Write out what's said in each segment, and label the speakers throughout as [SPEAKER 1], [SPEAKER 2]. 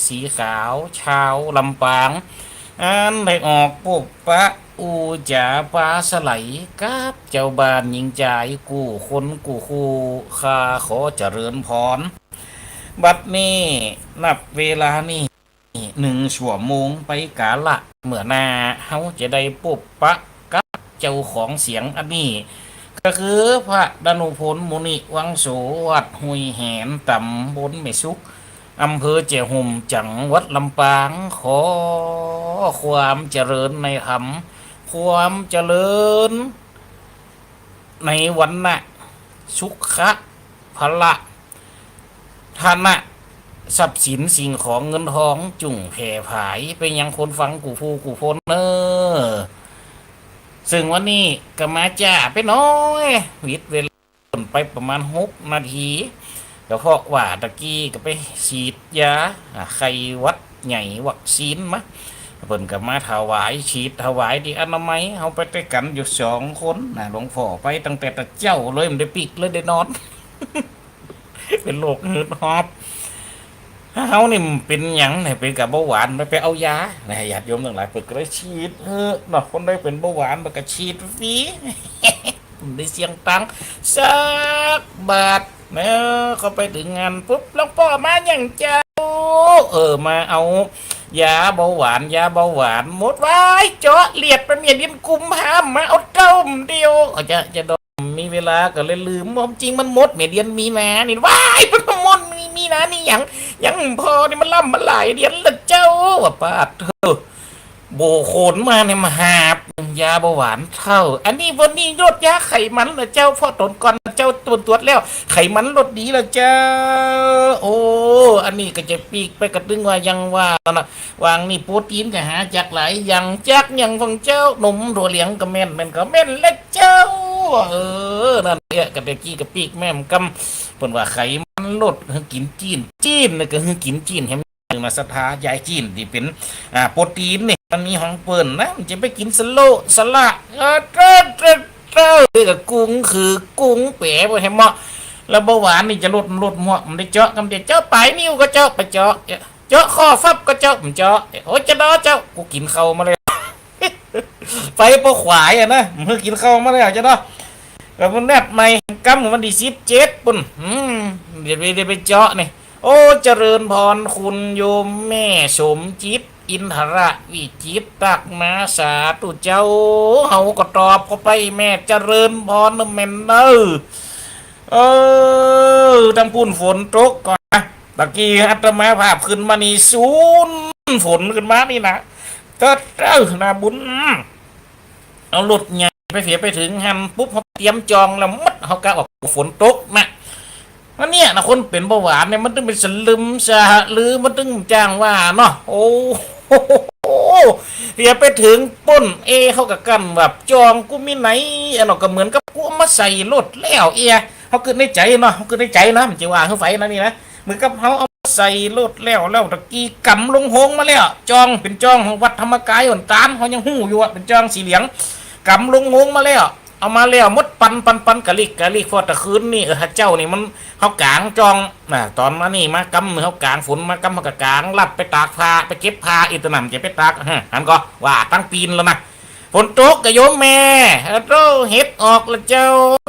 [SPEAKER 1] สีขาวชาวลำปางอันได้ออกปุบปะอูจ่าปลาสไลกับเจ้าบ้านหญิงใจกู้คนกู้คู่ข้าขอเจริญพรบัดนี้นับเวลานี่1 ชั่วโมงไปกาละเมื่อนาเฮาจะได้ปุบปะกับเจ้าของเสียงอันนี้ก็คือพระดนุพลมุนิวังโสวัดหุยแหนตำบลเมสุกอำเภอเจียห่มจังหวัดลำปางขอความเจริญในธรรมความเจริญในวันนะสุขะพละธนะทรัพย์สินสิ่งของเงินทองจุ่งแผ่ผายไปยังคนฟังกูฟูกูพลเนอซึ่งวันนี้ก็มาจ่าไปน้อยวิทย์เวลาไปประมาณ6 นาทีก็เพราะว่าตะกี้ก็ไปฉีดยาไข้หวัดใหญ่วัคซีนมะเพิ่นก็มาถวายฉีดถวายที่อนามัยเอาไปด้วยกันอยู่2 คนนะหลวงพ่อไปตั้งแต่ตะเจ้าเลยมันได้ปิกเลยได้นอน เป็นโรคหืดหอบเฮานี่เป็นหยังเนี่ยเป็นกับเบาหวานไปเอายานะญาติโยมทั้งหลายเปิดก็ได้ฉีดเนาะคนได้เป็นเบาหวานมันก็ฉีดฟรี ได้เสียงตังสักบาทเนาะเขาไปถึงงานปุ๊บหลวงพ่อมาอย่างเจ้ามาเอายาเบาหวานยาเบาหวานหมดไว้เจาะเลียดไปเมียดินกุมห้ามมาเอาเต้าเดียวจะดมมีเวลาก็เลยลืมความจริงมันหมดเมียเดียนมีนานี่ว้ายมันหมดมีนานี่ยังพอนี่มันล่ำมันหลายเดือนละเจ้าว่าป้าเธอโบโขนมาเนี่ยมาหาบยาเบาหวานเท่าอันนี้วันนี้ลดยาไขมันละเจ้าพ่อตนก่อนเจ้าตรวจแล้วไขมันลดดีละเจ้าโอ้อันนี้ก็จะปีกไปกระตึงว่ายังว่านะวางนี่โปรตีนก็หาจากหลายอย่างจากอย่างของเจ้านมถั่วเหลืองก็แม่นมันก็แม่นและเจ้านั่นเนี่ยกระเดกี้กระปีกแม่มกำเปิ่นว่าไขมันลดกินจีนนี่ก็คือกินจีนให้มาสถายายจีนที่เป็นโปรตีนนี่มันมีของเปิ่นนะมันจะไปกินสโลสละกับกุ้งคือกุ้งเป๋ไปให้เหมาะแล้วเบาหวานนี่จะลดหมดมันได้เจาะกำเดียวเจาะปลายนิ้วก็เจาะไปเจาะข้อฟับก็เจาะมันเจาะโอ้จะดอเจ้ากูกินเข้ามาเลย ไปปอขวายนะเมื่อกินเข้ามาเลยจะดอกับมันแนบในกำมันดี17ปุ่นเดี๋ยวไปเจาะนี่โอ้เจริญพรคุณโยมแม่สมจิตอินทระวิจิตตักมาสาตุเจ้าเฮาก็ตอบเข้าไปแม่เจริญพรแม่นเด้อทั้งพูนฝนตกก่อนนะตะกี้อาตมาภาพขึ้นมานี่ศูนย์ฝนขึ้นมานี่นะก็นาบุญเอารถใหญ่ไปเสียไปถึงหันปุ๊บเขาเตรียมจองแล้วมัดเขากะออกฝนตกนะนั่นเนี่ยนะคนเป็นเบาหวานเนี่ยมันต้องเป็นสลึมสะหรือมันต้องจ้างว่าเนาะโอ้เดี๋ยวไปถึงป้นเขากับกันแบบจองกูมีไหนอันนั้นก็เหมือนกับกูมาใส่รถแล้วเขาเกิดในใจเนาะเขาเกิดในใจนะมันจะว่าเขาไฟนะนี่นะเหมือนกับเขาเอาใส่รถแล้วตะกี้กำลงหงมาแล้วจองเป็นจองของวัดธรรมกายอ่อนตามเขายังหู้อยู่ว่าเป็นจองสีเหลืองกำลงหงมาแล้วเอามาแล้วมดปันกะลิกพอตะคืนนี่เจ้านี่มันเขากางจองตอนมานี่มากำเขากางฝนมากำเขากางรับไปตากผ้าไปเก็บผ้าอีตนำจะไปตากอันก็ว่าตั้งปีนแล้วนะฝนตกกะโยมแม่เฮ็ดออกแล้วเจ้า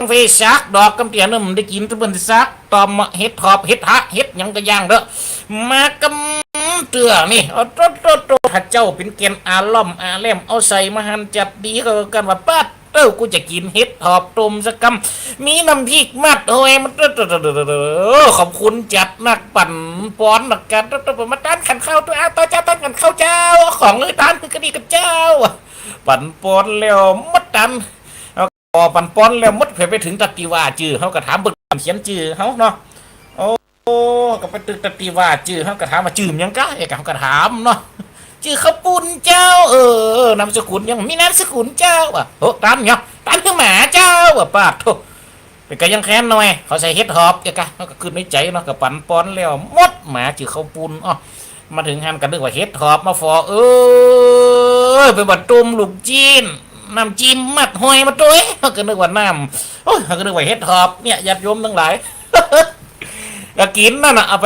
[SPEAKER 1] เฟซักดอกกำเตียนนึงได้กินทุกวันซักตอมเฮ็ดทอบเฮ็ดฮะเฮ็ดยังกระย่างเด้อมากำเตือนี่ถ้าเจ้าเป็นเกณฑ์อาล่อมอาเล่มเอาใส่มาหันจัดดีก็กันว่าป้ากูจะกินเฮ็ดทอบต้มสักคำมีน้ำพริกมัดโอ้ยมันขอบคุณจัดนักปั่นป้อนนักการมาต้านขันข้าวตัวต่อเจ้าต้านขันข้าวเจ้าของเลยต้านคือกระดีกับเจ้าปั่นป้อนแล้วมัดตันพอปั่นป้อนแล้วมัดไปถึงตะตีว่าจื้อเขาก็ถามเบิกเขียนจื้อเขาเนาะโอ้ก็ไปตึกตะตีว่าจื้อเขาก็ถามมาจื้อยังกะเขาก็ถามเนาะจื้อข้าวปุ้นเจ้านามสกุลยังมีนามสกุลเจ้าตามเนี่ยตามคือหมาเจ้าป้าโธ่เป็นก็ยังแค้นหน่อยเขาใส่เฮ็ดหอบเขาก็ขึ้นในใจเนาะกับปั่นป้อนแล้วมดหมาจื้อข้าวปุ้นมาถึงหันกันนึกว่าเฮ็ดหอบมาฟอไปบัดตุ่มลูกจีนน้ำจิ้มมัดหอยมาตัวเขาก็นึกว่าน้ำเขาก็นึกว่าเฮ็ดหอบเนี่ยญาติโยมทั้งหลายก็กินนั่นน่ะเอาไป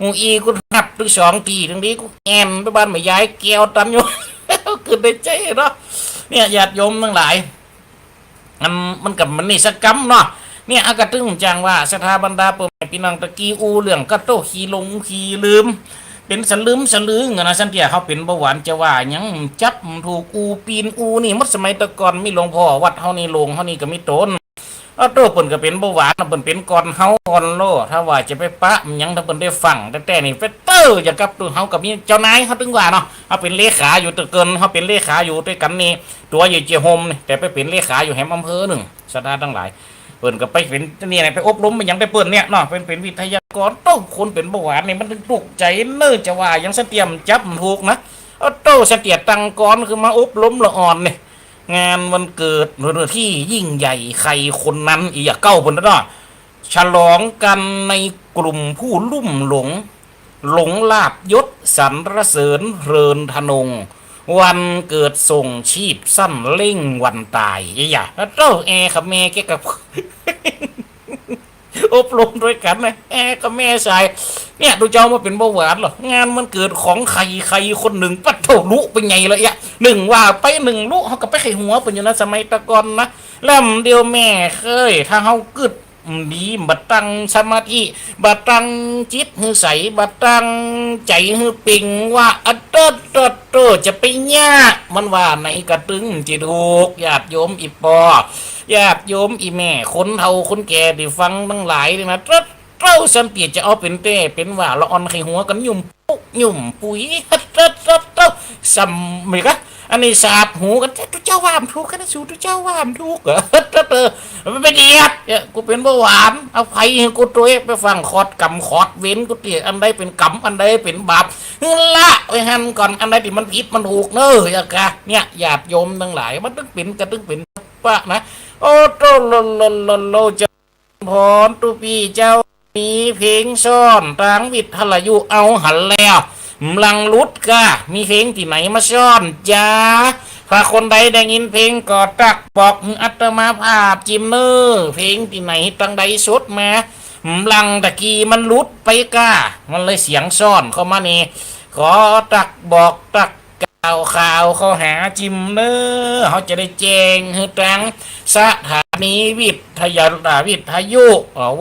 [SPEAKER 1] หูอีกูหับถึง2 ทีถึงนี้กูแอนไปบ้านแม่ยายแก้วตันอยู่ คือได้ใจเนาะเนี่ยญาติโยมทั้งหลายมันกับมันนี่สกรรมเนาะเนี่ยอากาศตึงจังว่าสถาบันดาเปิดพี่น้องตะกี้อูเรื่องก็โตขี้ลงขี้ลืมเป็นสลืมสลือเงินนะสันเตียเขาเป็นเบาหวานจะว่ายังจับถูกอูปีนอูนี่มัดสมัยตะก่อนมีหลวงพ่อวัดเฮานี่ลงเฮานี่ก็มีต้นเอาโตเปิ่นก็เป็นเบาหวานเปิ่นเป็นก่อนเฮาก่อนโลถ้าว่าจะไปปะมันยังถ้าเปิ่นได้ฟังแต่นี่เฟเตอร์อย่างกับตัวเฮากับมีเจ้านายเขาถึงว่าเนาะเขาเป็นเลขาอยู่ตะเกินเขาเป็นเลขาอยู่ด้วยกันนี่ตัวอยู่เจียโฮมนี่แต่ไปเป็นเลขาอยู่แห่งอำเภอหนึ่งสถานทั้งหลายเปิ่นก็ไปเป็นนี่อะไรไปอบรมมันยังได้เปิ่นเนี่ยเนาะเป็นวิทยากรต้องคนเป็นเบาหวานนี่มันถึงปลุกใจเนื้อจะว่ายังเสเตียมจับถูกนะเอาโตเสเตียตังกรคือมาอบรมละอ่อนนี่งานวันเกิดหรือที่ยิ่งใหญ่ใครคนนั้นอีกอย่าเก้าเพิ่นเนาะฉลองกันในกลุ่มผู้ลุ่มหลงลาบยศสรรเสริญเรินทนงวันเกิดส่งชีพสั้นเล่งวันตายอย่าเจ้าแอกับแม่แกกับ อบรมด้วยกันนะแอกับแม่ชายเนี่ยดูเจ้ามาเป็นเบาหวานเหรองานมันเกิดของใครคนหนึ่งปัดโถลุเป็นไงเลยอ่ะหนึ่งว่าไปหนึ่งลุเขาก็ไปไขหัวเป็นอยู่นะสมัยตะกอนนะแล้วเดียวแม่เคยถ้าเขากึดดีบัดตั้งสมาธิบัดตั้งจิตหือใสบัดตั้งใจหือปิงว่าอัตโตจะไปยากมันว่าในกระตึงจิถูกญาติโยมอีปอญาติโยมอีแม่คนเฒ่าคนแก่ที่ฟังทั้งหลายนี่นะเต้าสันติจะเอาเป็นเต้เป็นว่าละอ่อนไขหัวกันยุ่มปุ๊กยุ่มปุ๋ยเต้าสัมมิกะอันนี้สาบหูกันทุเจ้าว่ามทุกข์กันสู่ทุเจ้าว่ามทุกข์มันไม่ดีอ่ะกูเป็นเบาหวานเอาไผ่กูตัวไปฟังคอดกำคอดเว้นกูเตี๋ยอันใดเป็นกำอันใดเป็นบาปละไปหันก่อนอันใดที่มันผิดมันถูกเนอะอย่ากะเนี่ยญาติโยมทั้งหลายมันต้องเป็นกระตึงเป็นปะนะโอ้โตโลจะพรตุปีเจ้ามีเพลงซ่อนทางวิทลายุเอาหันแล้วลังลุดกะมีเพลงที่ไหนมาซ่อนจ้าถ้าคนใดได้ยินเพลงก็ตักบอกอัตมาภาพจิมเนอร์เพลงที่ไหนตั้งใดสดมาลังตะกี้มันลุดไปกะมันเลยเสียงซ่อนเข้ามานี่ขอตักบอกตักข่าวเขาหาจิมเนอร์เขาจะได้แจ้งให้ตังสถานีวิทยุ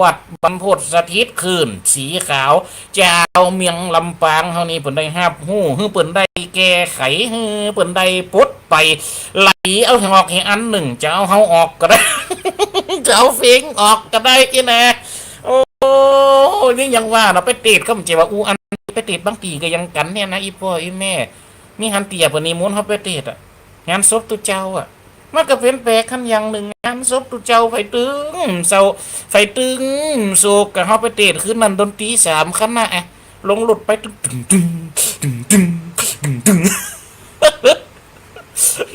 [SPEAKER 1] วัดบรรพตสถิตคืนสีขาวเจ้าเมียงลำปางเท่านี้เปิ่นได้ฮับหู้ฮื้อเปิ่นได้แก้ไขฮื้อเปิ่นได้ปลดไปไหลเอาออกให้อันหนึ่งจะเอาเฮาออกก็ได้ จะเอาเฟงออกก็ได้อีแน่โอ้นี่ยังว่าเราไปติดก็มันจะว่าอูอันไปติดบางปีก็ยังกันเนี่ยนะอีพ่ออีแม่มีฮันเตียปนีมุนเขาไปเตะอ่ะงานศพตุเจ้าอ่ะมันก็เป็นแปลกขั้นอย่างหนึ่งงานศพตุเจ้าไฟตึงเสาไฟตึงโศกกับเขาไปเตะคืนนั้นดนตรี3คณะอ่ะลงหลุดไปตึง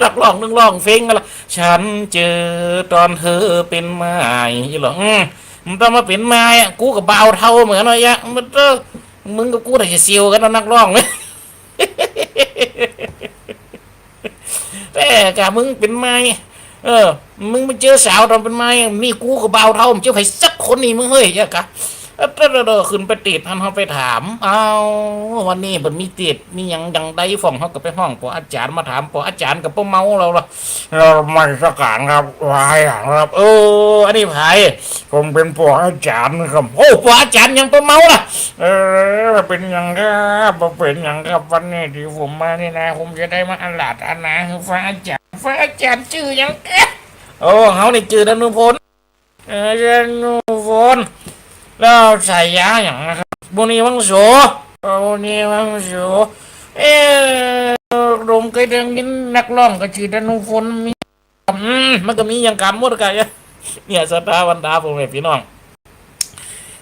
[SPEAKER 1] นักร้องนึงร้องเพลงกันละฉันเจอตอนเธอเป็นไม้หรอมันต้องมาเป็นไม้อ่ะกูกับเบาเท่าเหมือนอะไรอ่ะมันมึงกับกูแต่จะเซียวกันนักร้องเลยแต่กะมึงเป็นไม้มึงไปเจอสาวตอนเป็นไม้นี่กูกับเบาเท่ามึงเจอใครสักคนนี่มึงเฮ้ยกะขึ้นไปติดท่านเขาไปถามเอาวันนี้มันมีติดมียังได้ฝ่องเขาก็ไปห้องปออาจารย์มาถามปออาจารย์กับปอเมาเราไม่สักการครับวายครับอันนี้ไผ่ผมเป็นปออาจารย์ครับโอ้ปออาจารย์ยังปอเมาล่ะเป็นยังครับเป็นยังครับวันนี้ที่ผมมานี่นะผมจะได้มาอันหลาดอันนะคือฟ้าอาจารย์ชื่อยังโอ้เขานี่ชื่อดนุพลดนุพลแล้วใส่ยาอย่างนะครับบุนีวังโสลมเคยดังยินนักร้องก็ชื่อดนุพลมีมันก็มีอย่างการหมดกันเนี่ยสตาร์วันดาผมเลยพี่น้อง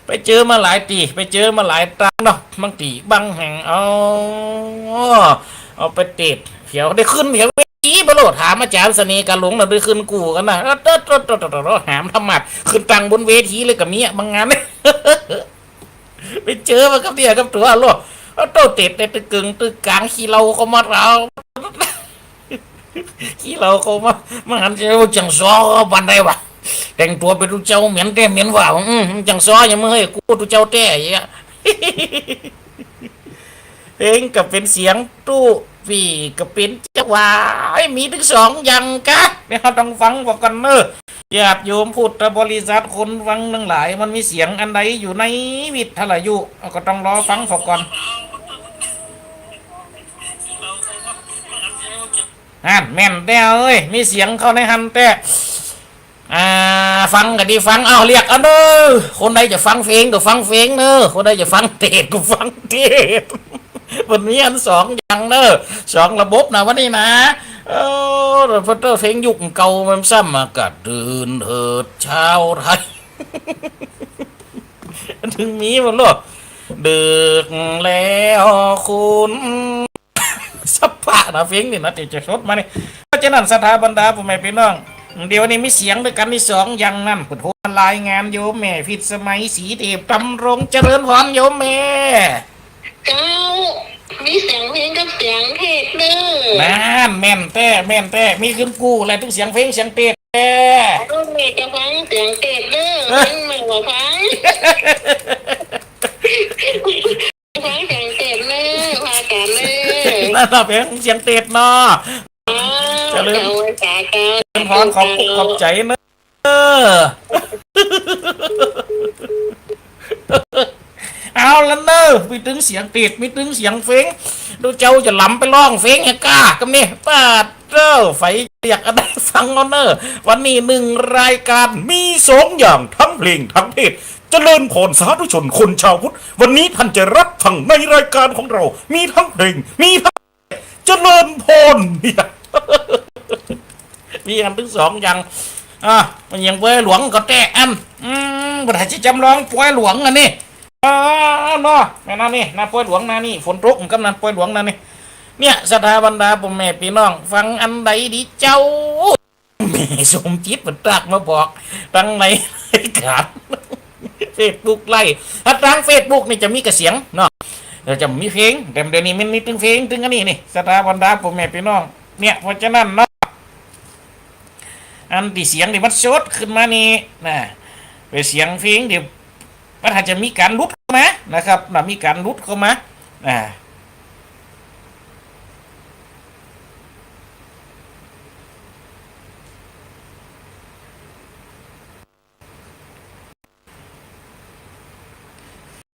[SPEAKER 1] ไปเจอมาหลายตีไปเจอมาหลายตาเนาะบางตีบางแห่งเอาไปติดเขียวได้ขึ้นเขียวเวทีบโลถามอาจารย์เสน่ห์กันหลงเราได้ขึ้นกูกันนะหามธรรมะขึ้นตังบนเวทีเลยกับเมียบางงานไปเจอมากับเดียกับตัวโลโตเตะตึกกึ่งตึกกลางขี้เราเขามาเราขี้เราเขามาหันเจ้าจังซ้อบันไดวะแต่งตัวเป็นตุเจ้าเหม็นแต่เหม็นว่าจังซ้อยังไม่ให้กูตุเจ้าแต่อย่างเงี้ย เพลงก็เป็นเสียงตู้ปีก็เป็นจังหวะมีถึงสองอย่างกะเนี่ยเราต้องฟังบอกกันเนอะญาติโยมพุทธบริษัทคนฟังทั้งหลายมันมีเสียงอันใดอยู่ในวิทยุก็ต้องรอฟังฝกก่อนแม่นแต่เอ้ยมีเสียงเข้าในหันแต่ฟังก็ดีฟังเอาเรียกเอาเนอะคนใดจะฟังเพลงก็ฟังเพลงเนอะคนใดจะฟังเทศก็ฟังเทศวันนี้อันสองอย่างเนอะสองระบบนะวันนี้นะพอเพลงยุคเก่ามันซ้ำมากัดเดินเถิดชาวไทยถึงมีมันหรอเดึกแล้วคุณสัพพะนะเพลงนี่นะที่จะชดมาเนี่ยเพราะฉะนั้นสถาบันดาผมไม่เป็นน้องเดี๋ยวนี้มีเสียงด้วยกันที่สองอย่างนั่นผุดโหรายงานโยมแม่พิษสมัยสีเทพตำรงเจริญพรโยมแม่
[SPEAKER 2] เจ้ามีเสียงเพลงกับเสียงเทศเด้อ
[SPEAKER 1] แม่นแต่มีขึ้นกู้อะไรทุกเสียงเพลงเสียงเทศ
[SPEAKER 2] ลูกแม่จะฟังเสียงเทศเด้อฟังไม่ว่าฟังฟังเสียงเทศเด้อพากันเด้อ
[SPEAKER 1] นั่นเราเป็นเสียงเทศเนาะ
[SPEAKER 2] จะเริ่ม
[SPEAKER 1] พรขอบใจเนอะเอาแล้วเนอะมีถึงเสียงติดมีถึงเสียงเฟ้งดูเจ้าจะหล้ำไปร้องเฟ้งให้กล้ากันนี่ป้าเจ้าไฟอยากอะไรฟังเนอะวันนี้หนึ่งรายการมีสองอย่างทั้งเพลงทั้งเทศเจริญพรสาธุชนคนชาวพุทธวันนี้ท่านจะรับฟังในรายการของเรามีทั้งเพลงมีทั้งเจริญพรเนี่ยมีอันถึงสองอย่างมันยังป่วยหลวงก็แต่อันบริษัทจำลองป่วยหลวงอันนี้เนาะแม่นั่นนี่นะป่วยหลวงนะนี่ฝนตกกำนันป่วยหลวงนะนี่เนี่ยสถาบันดาผมแม่พี่น้องฟังอันใดดีเจ้าแม่สมจิตมันตักมาบอกตั้งในรายการเฟซบุ๊กไล่ถ้าทางเฟซบุ๊กนี่จะมีกระเสียงเนาะเราจะมีเพลงแต่เดี๋ยวนี้มันมีตึงเพลงตึงอันนี้นี่สถาบันดาผมแม่พี่น้องเนี่ยเพราะฉะนั้นเนาะอันที่เสียงที่มันสดขึ้นมานี่นะเป็นเสียงเพลงเดี๋ยวมันอาจจะมีการลุดเข้ามานะครับมีการลุดเข้ามา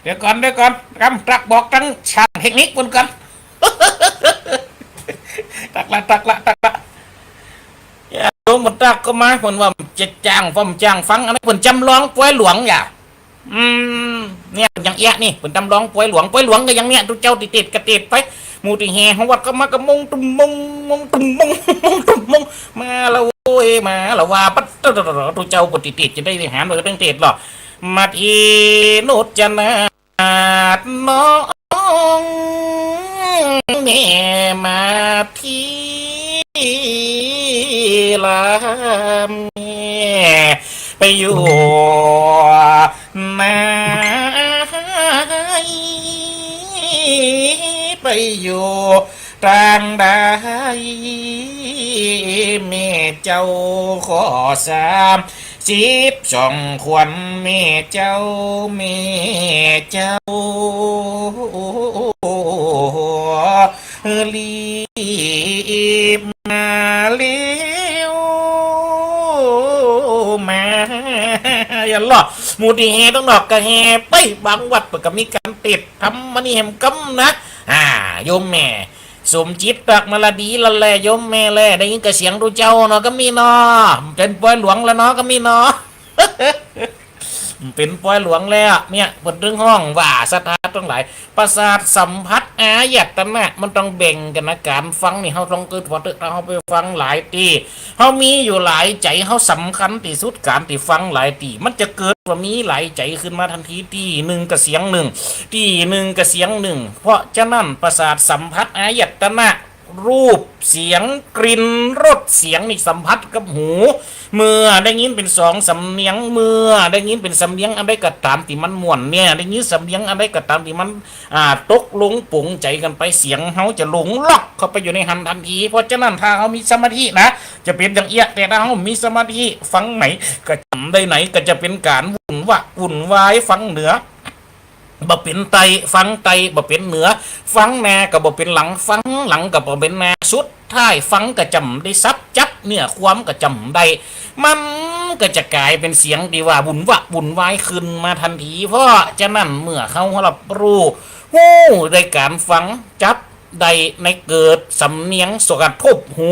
[SPEAKER 1] เดี๋ยวก่อนกำตักบอกตั้งฉากเทคนิคบนกันตักละโยมมันตักก็มาคนว่าจะจ้างฟังอันนี้คนจำลองป่วยหลวงอย่าเนี่ยอย่างเอี้ยนี่คนจำลองป่วยหลวงก็อย่างเนี้ยทุกเจ้าติดกระติดไปมูติแห่ของวัดก็มากระมงตุ่มมงมาแล้วโอ้ยมาแล้วว่าปัดทุกเจ้าปฏิติดจะได้หาโดยตั้งติดหรอมาทีนุจนาดน้องแม่มาทีลาแม่ไปอยู่มาไปอยู่ทางใดแม่เจ้าขอ12ควรแม่เจ้ารีบมาเร็วมาอย่าหลอกมูดีแฮต้องดอกกระแฮไปบางวัดเปิดกับมีการติดทำมันนี่แหมกำนะโยมแม่สมจิตตักมาละดีละแลโยมแม่แลได้ยินกระเสียงดูเจ้าเนาะก็มีเนาะเป็นป่วยหลวงแล้วเนาะก็มีเนาะเป็นป่วยหลวงแล้วเนี่ยบนเรื่องห้องว่าสถานต้องหลายประสาทสัมผัสอายตนะมันต้องแบ่งกันนะการฟังนี่เขาต้องเกิดพอเถอะเราไปฟังหลายตีเขามีอยู่หลายใจเขาสำคัญที่สุดการที่ฟังหลายตีมันจะเกิดว่ามีหลายใจขึ้นมาทันทีที่หนึ่งกับเสียงหนึ่งที่หนึ่งกับเสียงหนึ่งเพราะฉะนั้นประสาทสัมผัสอายตนะรูปเสียงกลิ่นรสเสียงนี่สัมผัสกับหูเมื่อได้ยินเป็นสองสำเนียงเมื่อได้ยินเป็นสำเนียงอะไรก็ตามที่มันม่วนเนี่ยได้ยินสำเนียงอะไรก็ตามที่มันตกลงปุ๋งใจกันไปเสียงเขาจะหลงล็อกเข้าไปอยู่ในหันทันทีเพราะฉะนั้นถ้าเขามีสมาธินะจะเป็นอย่างเอี้ยแต่ถ้าเขามีสมาธิฟังไหนก็จำได้ไหนก็จะเป็นการวุ่นวายฟังเหนือ บ่เป็นไตฟังไตบ่เป็นเหนือฟังแน่ก็บ่เป็นหลังฟังหลังก็บ่เป็นแน่สุดท้ายฟังก็จำได้ซับจับเนื้อความก็จำได้มันก็จะกลายเป็นเสียงที่ว่าบุญวะบุญวายขึ้นมาทันทีเพราะฉะนั้นเมื่อเขารับรู้หู้ได้การฟังจับได้ในเกิดสำเนียงสกัดทบหู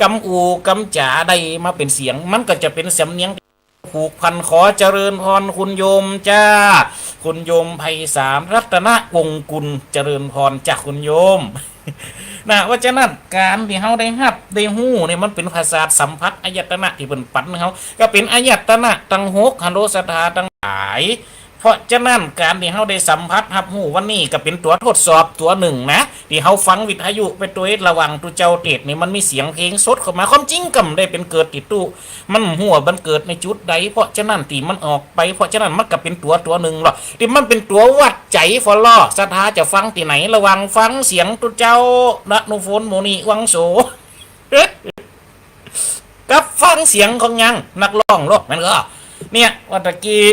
[SPEAKER 1] กำอูกำจ๋าได้มาเป็นเสียงมันก็จะเป็นสำเนียงผูกพันขอเจริญพรคุณโยมจ้าคุณโยมไพศาลรัตนวงศ์กุลเจริญพรจากคุณโยมนะว่าจะนั่นการที่เขาได้ฮับได้หู้เนี่ยมันเป็นภาษาสัมผัสอายตนะที่เป็นปันเขาก็เป็นอายตนะตังหกฮัลโหลสถาตังหลายเพราะฉะนั้นการที่เขาได้สัมผัสฮับหูวันนี้ก็เป็นตัวทดสอบตัวหนึ่งนะที่เขาฟังวิทยุไปตัวระวังตัวเจ้าเตดนี่มันมีเสียงเพลงสดเข้ามาความจริงก็ได้เป็นเกิดติดตู้มันหัวมันเกิดในจุดใดเพราะฉะนั้นตีมันออกไปเพราะฉะนั้นมันก็เป็นตัวหนึ่งหรอกที่มันเป็นตัววัดใจฟอลล่อสถาจะฟังที่ไหนระวังฟังเสียงตัวเจ้านะนุฝนโมนีวังโส กับฟังเสียงของยังนักร้องโลกมันก็เนี่ยวันตะกี้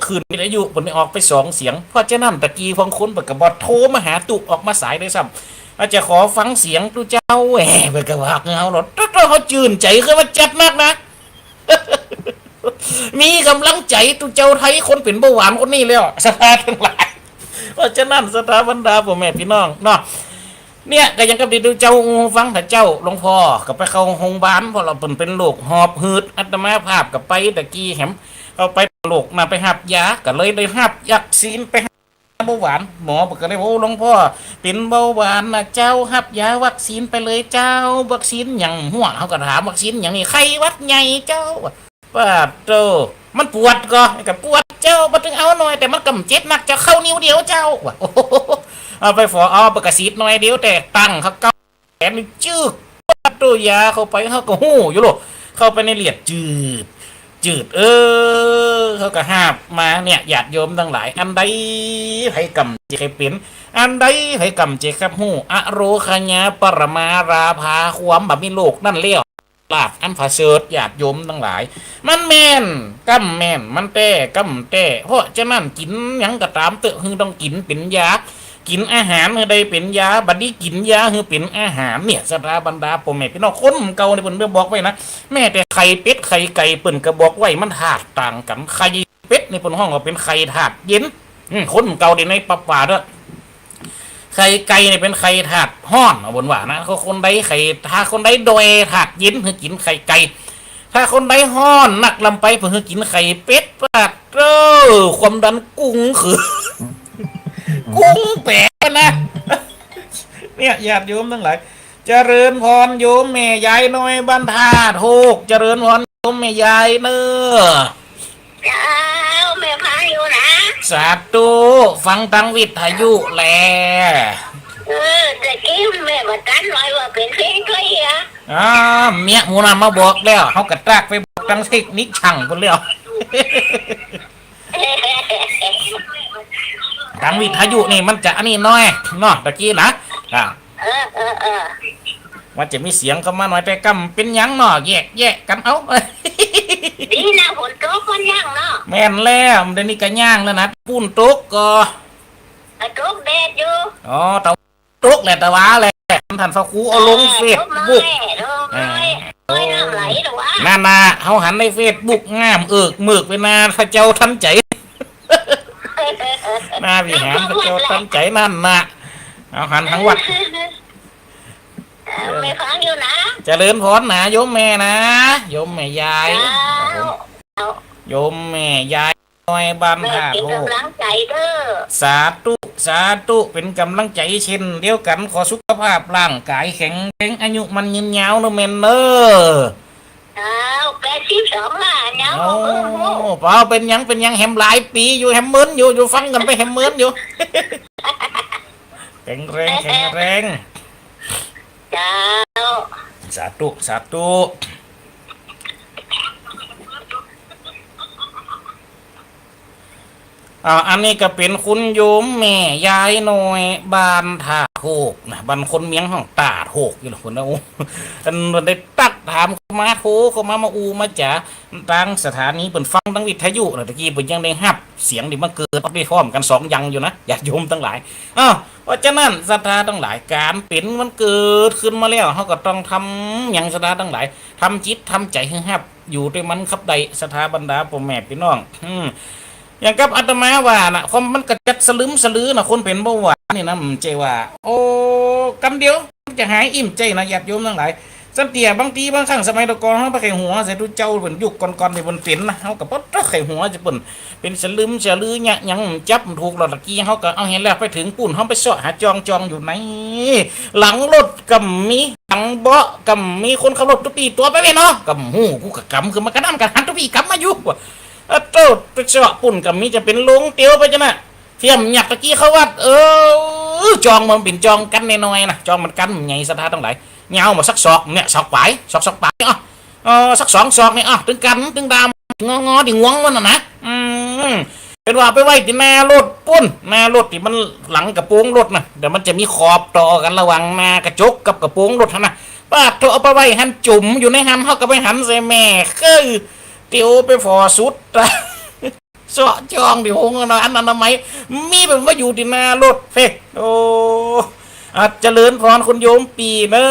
[SPEAKER 1] คืนวิทยุผมได้ออกไปสองเสียงเพราะฉะนั้นตะกี้ฟังคนปกบอโทรมาหาตุออกมาสายได้ซ้ำอาจจะขอฟังเสียงตุเจ้าแหวไปกระวากเงาหรอตัวเขาจื่นใจขึ้นมาจัดมากนะ มีกำลังใจตุเจ้าไทยคนเป็นเบาหวานคนนี้แล้วสถาทั้งหลายเพราะฉะนั้นสถาบรรดาพ่อแม่พี่น้องเนาะเนี่ยก็ยังกับดูเจ้าฟังแต่เจ้าหลวงพ่อกับไปเข้าโรงพยาบาลเพราะเราเป็นโรคหอบหืดอัตมาภาพกับไปตะกี้แหมเอาไปโรคมาไปหับยาก็เลยได้หับยักซีนไปเบาหวานหมอบอกก็เลยโอ้หลวงพ่อเป็นเบาหวานนะเจ้าหับยาวัคซีนไปเลยเจ้าวัคซีนอย่างหัวเขาก็ถามวัคซีนอย่างนี้ไข้หวัดใหญ่เจ้าป้าโตมันปวดก็กับปวดเจ้ามาถึงเอาหน่อยแต่มันกำเจ็ดนักจะเข้านิ้วเดียวเจ้าเอาไปฝอเอาประกาศหน่อยเดียวแต่ตั้งเขาเก้าแขนนี่จืดตัวยาเข้าไปเขาก็หู้อยู่หรอเข้าไปในเลียดจืดเขาก็ห้ามมาเนี่ยญาติโยมทั้งหลายอันใดให้กำเจเป็นอันใดให้กำเจครับหู้อโรคญาปรมาราภาความแบบมีโลกนั่นเลี้ยวลาบอันผาเสดญาติโยมทั้งหลายมันแม่นกำแม่นมันแต่กำแต่เพราะฉะนั้นกินยังกระตามเตอะคือต้องกินเป็นยากินอาหารคือได้เป็นยาบัดนี้กินยาคือเป็นอาหารเนี่ยสถาบรรดาพ่อแม่พี่น้องคนเก่าในเพิ่นบอกไว้นะแม่แต่ไข่เป็ดไข่ไก่เปิ้นก็บอกไว้มันธาตุต่างกันไข่เป็ดในเพิ่นห้องก็เป็นไข่ธาตุเย็นคนเก่าในป่าเด้อไข่ไก่เนี่ยเป็นไข่ธาตุร้อนเอาบนว่านะคนใดไข่ถ้าคนใดโดยธาตุเย็นคือกินไข่ไก่ถ้าคนใดร้อนนักลำไปเพิ่นคือกินไข่เป็ดปาดความดันกุ้งคือ กุ้งแปะนะเนี่ยญาติโยมทั้งหลายเจริญพรโยมแม่ยายน้อยบ้านธาตุโหกเจริญพรโยมแม่ยายเนอ
[SPEAKER 2] เจ้าแม่พาอยู่นะ
[SPEAKER 1] สาธุฟังตังวิทยุแล
[SPEAKER 2] แต่กี้แม่มาตั้นไว้ว่าเป็นเพลงใครอ่ะ
[SPEAKER 1] เมียมูนามาบอกแล้วเขากระตากไปบอกตังเทคนิคช่างคนแล้วทางวิทยุนี่มันจะอันนี้น้อยเนาะตะกี้นะมันจะมีเสียงเข้ามาหน่อยแต่กำเป็นยังเนาะแยกกันเอา
[SPEAKER 2] ดีนะฝนตกคนย่างเนาะ
[SPEAKER 1] แม่นแล้วเดี๋ยวนี้ก็ย่างแล้วนะปูนตกก็
[SPEAKER 2] ตกแดดอยู่
[SPEAKER 1] ตะตกแหละตะวาแหละท่านพระครูเอาลงเฟซบุ๊กนั่นนะเขาหันในเฟซบุ๊กงามหมึกไปนาพระเจ้าทันใจนาวิหารพระเจ้าทันใจนั่นนะเอาหันทั้งวัด
[SPEAKER 2] ไม่ฟังอยู่นะ
[SPEAKER 1] เจริญพรนะโยมแม่นะโยมแม่ยายโยมแม่ยายน้อยบ้านธาตุโหกสาธุเป็นกำลังใจเช่นเดียวกันขอสุขภาพร่างกายแข็งแรงอายุมันยืนยาวนะแม่เนอ
[SPEAKER 2] 82ล่ะเนาะ
[SPEAKER 1] เปล่าเป็นยังแฮมหลายปีอยู่แฮมเหมือนอยู่ฟังกันไปแฮมเหมือนอยู่แข็งแรง
[SPEAKER 2] เจ้า
[SPEAKER 1] สาธุอันนี้ก็เป็นคุณโยมแม่ยายน้อยบ้านท่าโหกนะบ้านคนเมียงห้องตาโหกอยู่หรอคนนะอันได้ตักถาม มาโทรเข้ามาอูมาจ๋าตั้งสถานีเปิดฟังตั้งวิทยุนะตะกี้เปิดยังได้ฮับเสียงที่มันเกิดไปพร้อมกัน2อย่างอยู่นะญาติโยมทั้งหลายเพราะฉะนั้นศรัทธาทั้งหลายการเป็นมันเกิดขึ้นมาแล้วเขาก็ต้องทำอย่างศรัทธาทั้งหลายทำจิตทำใจให้ฮับอยู่ด้วยมันครับใดศรัทธาบรรดาพ่อแม่พี่น้องอย่างกับอาตมาว่านะความมันกระจัดสลึมสลือนะคนเป็นเบาหวานนี่นะมันใจว่าโอ้กำเดียวจะหายอิ่มใจนะญาติโยมทั้งหลายสันเตียบางทีบางครั้งสมัยตะกอนเขาไปไข่หัวใส่ทุเจ้าเป็นยุคก่อนๆในบนเต็นนะเขากับปั๊บไข่หัวจะเป็นสลึมสลือเนี่ยยังจับถูกหลอดตะกี้เขาก็เอาเห็นแล้วไปถึงปุ่นเขาไปเสาะหาจองอยู่ไหนหลังรถกับมีหลังเบาะกับมีคนขับรถตุปีตัวไปเลยเนาะกับหูกูกับกำคือมันกระด้างกันหันตุปีกำมาอยู่โตไปเสาะปุ่นกับมีจะเป็นลงเตียวไปจ้ะนะเทียมหยักตะกี้เขาว่าจองมันเป็นจองกันน้อยๆนะจองมันกันไงสถานทั้งหลายเงามาสักศอกเนี่ยศอกปลายศอกปลายสัก2 ศอกเนี่ยถึงกันถึงดามงอดิงวงมันนะเป็นว่าไปไว้ที่หน้ารถปุ้นหน้ารถที่มันหลังกระโปรงรถนะเดี๋ยวมันจะมีขอบต่อกันระหว่างหน้ากระจกกับกระโปรงรถนะป้าเธอเอาไปไว้หันจุ่มอยู่ในหันเขาก็ไปหันใส่แม่คือเตียวไปฟอสุดเสาะจองดิหงนะอันนั้นทำไมมีเป็นว่าอยู่ที่หน้ารถเฟ่โอ้อาจเจริญพรคุณโยมปีเนอ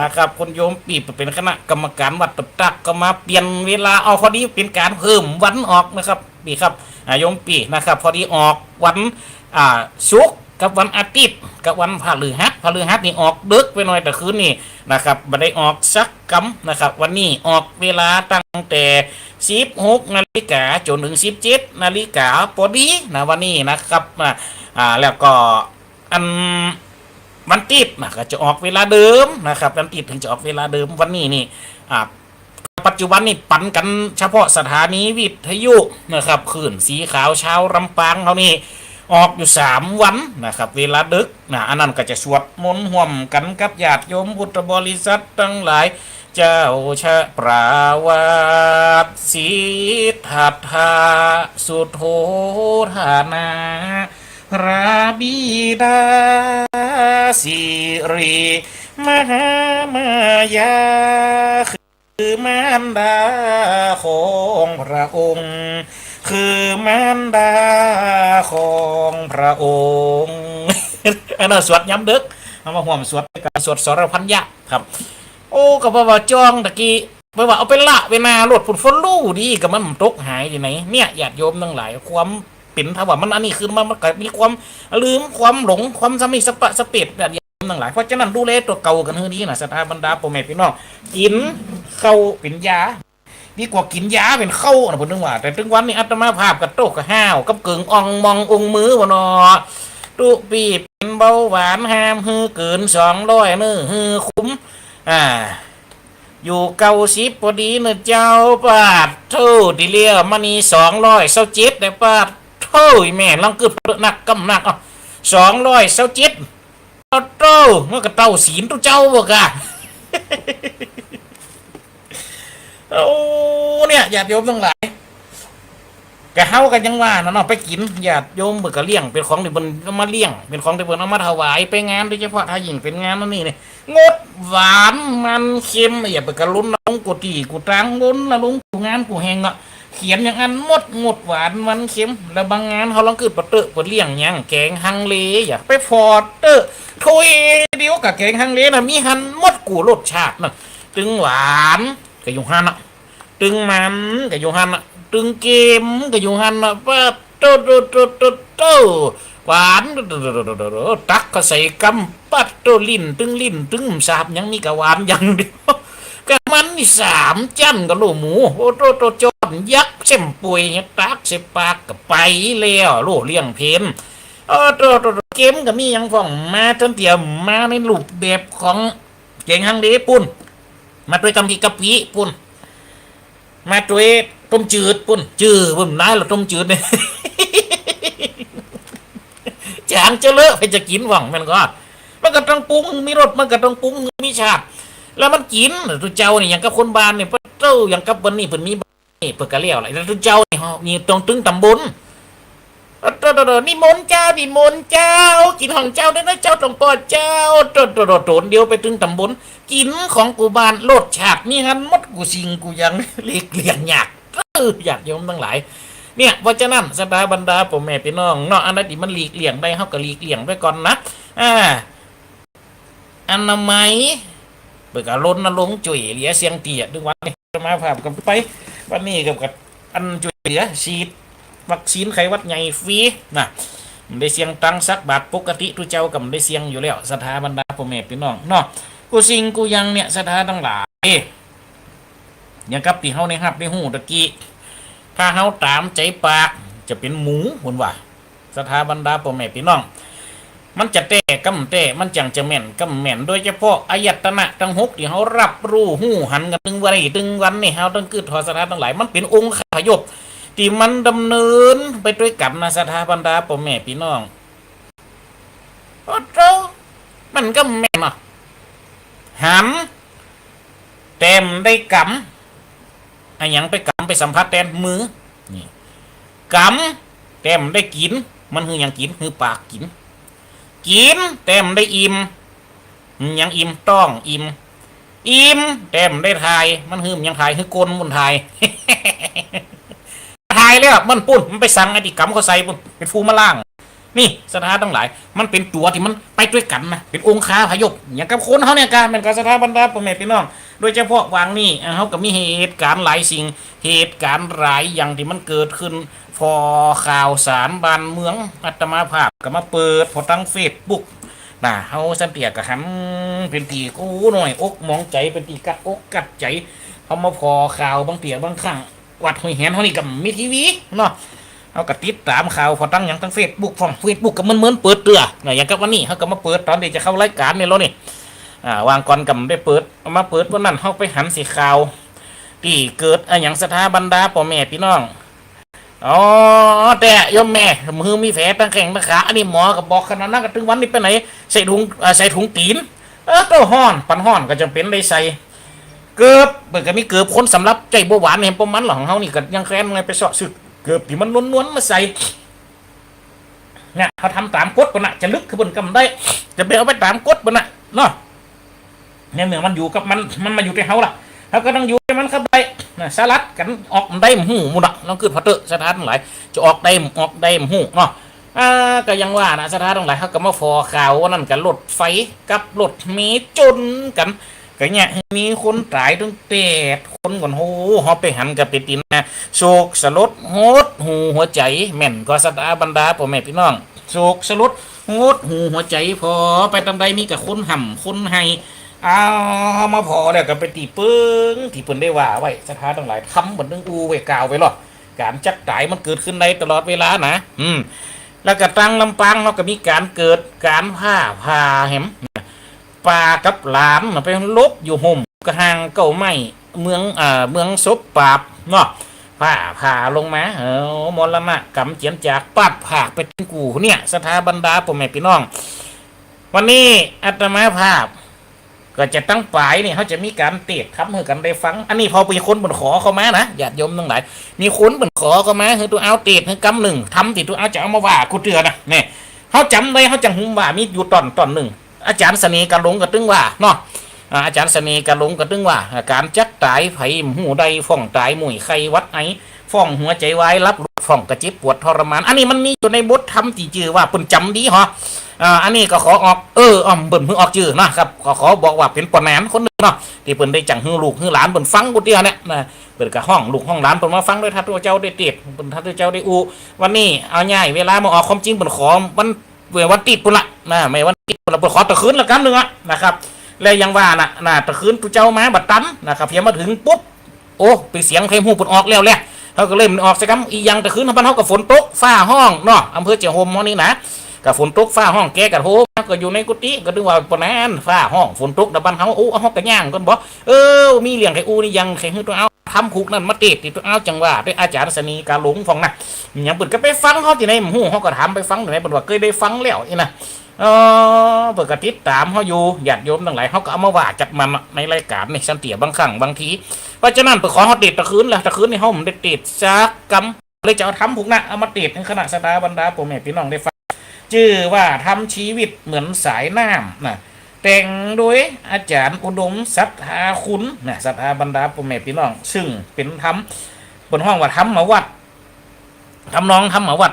[SPEAKER 1] ะครับคุณโยมปีเป็นคณะกรรมการวัดตักก็มาเปลี่ยนเวลาเอาพอดีเป็นการเพิ่มวันออกนะครับปีครับโยมปีนะครับพอดีออกวันศุกร์กับวันอาทิตย์กับวันพฤหัสนี่ออกดึกไปหน่อยแต่คืนนี่นะครับไม่ได้ออกสักกำนะครับวันนี้ออกเวลาตั้งแต่16 นาฬิกาจนถึง17 นาฬิกาพอดีนะวันนี้นะครับแล้วก็อันวันติดนะก็จะออกเวลาเดิมนะครับวันติดถึงจะออกเวลาเดิมวันนี้นี่ปัจจุบันนี่ปั่นกันเฉพาะสถานีวิทยุนะครับคลื่นสีขาวเช้าลำปางเขานี่ออกอยู่3 วันนะครับเวลาดึกอันนั้นก็จะสวดมนต์ห่วมกันกับญาติโยมพุทธบริษัททั้งหลายเจ้าชะปราวาสสิทธัตถะสุโธธานาพระบิดาสิริมหามายาคือมารดาของพระองค์คือมารดาของพระองค์อันนั้นสวดย้ำดึกเอามาห่วมสวดการสวดสรพันยะครับโอ้กับว่าจองตะกี้ไปว่าเอาไปละเวลารถฝุ่นฝนลู่ดีกับมันตกหายที่ไหนเนี่ยญาติโยมทั้งหลายความเป็นถ้าว่ามันอันนี้คือมันก็มีความลืมความหลงความสมิสปะสเปดญาติโยมทั้งหลายเพราะฉะนั้นดูแลตัวเก่ากันเฮือนี้นะสถาบรรดาพ่อแม่พี่น้องกินเข้าเป็นยาดีกว่ากินยาเป็นเข้านะผมนึกว่าแต่ถึงวันนี้อาตมาภาพกับโต๊ะกับห้าวกับเกิงอ่องมององมือวะเนาะตุปีเป็นเบาหวานห้ามฮือเกิน200มื้อฮือคุ้มอยู่90พอดีเนอะเจ้าปาดโธ่ดิเลียมันนี่227ได้ปาดโธ่แม่ลังกึบหนักกำหนัก227โต้เมื่อกับเต้าศีลตุเจ้าบ่กะโอ้เนี่ยญาติโยมทั้งหลายแกเฮากันยังว่าเนาะไปกินญาติโยมเบิกกะเลี้ยงเป็นของที่เพิ่นเอามาเลี้ยงเป็นของที่เพิ่นเอามาถวายไปงานโดยเฉพาะถ้ายิ่งเป็นงานนั่นนี่งดหวานมันเค็มอย่าไปกระลุ้นลงกูตีกูตังลุ้นละลุงกูงานกูแหงอ่ะเขียนอย่างอันหมดงดหวานมันเค็มแล้วบางงานเขาลองเกิดปะเตอะปะเลี้ยงยังแกงฮังเลอย่าไปฟอดเตอะถ้วยเดียวกับแกงฮังเลน่ะมีหันหมดกูรสชาติน่ะตึงหวานก็อยู่หันอ่ะตึงมันก็อยู่หันอ่ะตึงเกมก็อยู่หันอ่ะป้าโตหวานตักก็ใส่กำปัดโตลิ้นตึงสาบยังนี่ก็หวานยังเดียวก็มันนี่3 จั่นกับโลหมูโอ้โตจอนยักษ์เส้มปุยเนี่ยตักเสปากก็ไปแล้วโลเลี้ยงเพนโตเกมก็มียังฟ่องมาจนเตี่ยมาในรูปแบบของแกงฮังเลปุ่นมาด้วยกำกีกะปิปุ่นมาด้วยต้มจืดปุ่นจืดปุ่นนายหรอต้มจืดเนี่ยจางจะเลอะไปจะกินหวังมันก็ต้องปรุงมีรสมันก็ต้องปรุงมีชาติแล้วมันกินตัวเจ้านี่อย่างกับคนบ้านเนี่ยเจ้าอย่างกับวันนี้เพิ่นมีนี่เพิ่นก็เลี้ยวอะไรแล้วตัวเจ้านี่ตรงตึงตำบลนี่มนเจ้ากินของเจ้าได้นะเจ้าต้องปอดเจ้าโดนเดียวไปตึงตำบล กินของกูบานรสชาตินี่ฮันมดกูสิงกูยังหลีกเลี่ยงยากอยากโยมทั้งหลายเนี่ยเพราะฉะนั้นสถาบรรดาพ่อแม่พี่น้องเนาะอันนั้นที่มันหลีกเลี่ยงได้เฮาก็หลีกเลี่ยงไว้ก่อนนะอนามัยเบิกอารมณ์นรงค์จุ๋ยเหลียเสียงเตี้ยดึงวันนี้มาภาพกันไปวันนี้กับอันจุ๋ยเหลียฉีดวัคซีนไข้หวัดใหญ่ฟรีนะได้เสียงตังสักบาทปกติทุเจ้ากับได้เสียงอยู่แล้วสถาบรรดาพ่อแม่พี่น้องเนาะกูสิงกูยังเนี่ยสถาทั้งหลายอย่างกับที่เฮาในฮับในหูตะกี้ถ้าเฮาตามใจปากจะเป็นหมูหุ่นว่าสถาบรรดาพ่อแม่พี่น้องมันจะเตะกำเตะมันจังจะแม่นกำแม่นโดยเฉพาะอายตนะทั้งหกที่เฮารับรู้หูหันกันตึงวันนี่เฮาต้องกึดทอสถาทั้งหลายมันเป็นองค์ขยบที่มันดำเนินไปด้วยกันนะสถาบรรดาพ่อแม่พี่น้องโอ้โหมันก็แม่นอ่ะหำเต็มได้กำอะไรยังไปกำไปสัมผัสแทนมือนี่กำเต็มได้กินมันคือยังกินคือปากกินเต็มได้อิ่มยังอิ่มต้องอิ่มเต็มได้ทายมันคือยังทายคือกลมันทาย ทายแล้วมันปุ่นมันไปสั่งไอ้ที่กำเขาใส่ปุ่นเป็นฟูมาล่างนี่สถาทั้งหลายมันเป็นตัวที่มันไปด้วยกันนะเป็นองค์ค้าพยพอย่างกับคนเขาเนี่ยการเป็นการสถาบรรดาพ่อแม่พี่น้องโดยเฉพาะวางนี่เขาก็มีเหตุการณ์หลายสิ่งเหตุการณ์หลายอย่างที่มันเกิดขึ้นพอข่าวสารบ้านเมืองอาตมาภาพก็มาเปิดพอตั้งเฟซบุ๊กน่ะเฮาสันเตียกับหันเป็นตีกูหน่อยอกมองใจเป็นตีกัดอกกัดใจเขามาพอข่าวบางเตียบางครั้งวัดหอยแหนเขานี่กับมีทีวีเนาะเขาก็ติดตามข่าวพอตั้งอย่างตั้งเฟซบุ๊กของเฟซบุ๊กก็เหมือนเปิดเตืออย่างกับวันนี้เขาก็มาเปิดตอนที่จะเข้ารายการเนี่ยแล้วนี่วางก่อนกับได้เปิดมาเปิดวันนั้นเขาไปหันสีข่าวที่เกิดอย่างสถาบรรดาพ่อแม่พี่น้องอ๋อแต่ยมแม่มือมีแผลตั้งแข้งตั้งขาอันนี้หมอก็บอกขนาดนั้นก็ถึงวันนี้ไปไหนใส่ถุงตีนตัวห่อนปันห่อนก็จำเป็นได้ใส่เกือบเปิดก็มีเกือบคนสำหรับใจเบาหวานเห็นประมาณหลังเขานี่ก็ยังแค้นไงไปเสาะสึกเกือบที่มันล้วนๆมาใส่เนี่ยเขาทำตามกฎปะนะจะลึกคือบนกำได้จะไปเอาไปตามกฎปะนะเนาะเนี่ยเหนือมันอยู่กับมันมาอยู่ที่เขาล่ะเขาก็ต้องอยู่ให้มันเข้าไปสลัดกันออกได้หูมุดเราคือพอเตอร์สถานทั้งหลายจะออกได้หูเนาะก็ยังว่านะสถานทั้งหลายเขาก็มาฟอข่าวว่านั่นกันรถไฟกับรถเมล์จนกันก็เนี่ยมีคนตายตั้งแต่คนก่อนโหเขาไปหันกับไปตินนะโศกสลดโหดหูหัวใจแม่นก็สถาบรรดาพ่อแม่พี่น้องโศกสลดโหดหูหัวใจพอไปตำใดมีกับคนห่ำคนให้เอามาพอเนี่ยก็ไปตีปึ้งที่เพิ่นได้ว่าไว้สถานทั้งหลายทำบนนึงอูไว้กาวไว้หรอการจักตายมันเกิดขึ้นในตลอดเวลานะแล้วก็ตั้งลำปางเราก็มีการเกิดการผ่าแหมป่ากับหลานไปลบอยู่ห่มกระหังเก่าไม้เมืองศพปราบเนาะผ่าลงมามรณะกำเจียนจากปัดผากไปถึงกูเนี่ยสถาบรรดาพ่อแม่พี่น้องวันนี้อาตมาภาพก็จะตั้งปลายนี่เขาจะมีการเตะทับมือกันได้ฟังอันนี้พอมีคนบนขอเขามานะญาติโยมทั้งหลายมีคนบนขอเขามาคือตัวเอาเตะคือกำหนึ่งทำติตัวเอาจะเอามาว่ากูเตือนนะเนี่ยเขาจำได้เขาจังหุมว่ามีอยู่ตอนหนึ่งอาจารย์เสน่ห์กระหลงกระตึงว่าเนาะอาจารย์เสน่ห์กระหลงกระตึงว่าการจักตายไผ่หูใดฟ่องตายหมุ่ยไขวัดไอฟ่องหัวใจวายรับฟ่องกระจิบปวดทรมานอันนี้มันมีอยู่ในบทธรรมที่ชื่อว่าปุ่นจำดีเหรออันนี้ก็ขอออกเบิ่นเพิ่งออกชื่อนะครับขอบอกว่าเป็นปนแหนคนนึงเนาะที่เปิ่นได้จังฮือลูกฮือหลานเปิ่นฟังกูเดียวเนี่ยนะเปิ่นกับห้องลูกห้องหลานเปิ่นมาฟังด้วยท่านตัวเจ้าได้ติดเปิ่นท่านตัวเจ้าได้อูวันนี้เอาง่ายเวลามาออกความจริงเปิ่นขอวันติดปุ่นละนะไม่วันติดปุ่นละเปิ่นขอตะคืนละกันหนึ่งอะนะครับแล้วยังว่าน่ะตะคืนตัวเจ้ามาบัดตันนะครับเพียงมาถึงปุ๊บโอ้ไปเสียงเพลงหูเปิ่นออกแล้วแหละเขาก็เล่นออกสักคำอียังตะคืนทั้งบ้านเขากับฝนตกฟ้าห้องเนาะอำเภอเจียวโฮมห้องนี้นะกับฝนตกฟ้าห้องแกกับโฮก็อยู่ในกุฏิก็ดึงว่าปนนั้นฟ้าห้องฝนตกดับบ้านเขาห้องกระย่างกันบอกมีเลี้ยงไข่อูนี่ยังไข่ตัวเอาทำคุกนั่นมาติดที่ตัวเอาจังว่าด้วยอาจารย์สนีการหลงฟองนะอย่างปุ่นก็ไปฟังเขาที่ไหนหูเขาก็ถามไปฟังที่ไหนปุ่นว่าเคยได้ฟังแล้วนี่นะเปิดกระติดตามเขาอยู่ญาติโยมทั้งหลายเขาก็เอามาว่าจัดมันในรายการในสันเตียบางครั้งบางทีเพราะฉะนั้นไปขอเขาติดตะคืนแหละตะคืนในห้องมันได้ติดซักกำเลยจะเอาทำผูกนะเอามาติดในขณะสตาบรรดาพ่อแม่พี่น้องได้ฟังชื่อว่าทำชีวิตเหมือนสายน้ำนะ แต่งโดยอาจารย์อุดมศรัทธาคุณนะศรัทธาบรรดาพ่อแม่พี่น้องซึ่งเป็นธรรมบนห้องว่าธรรมวัดทำนองธรรมวัด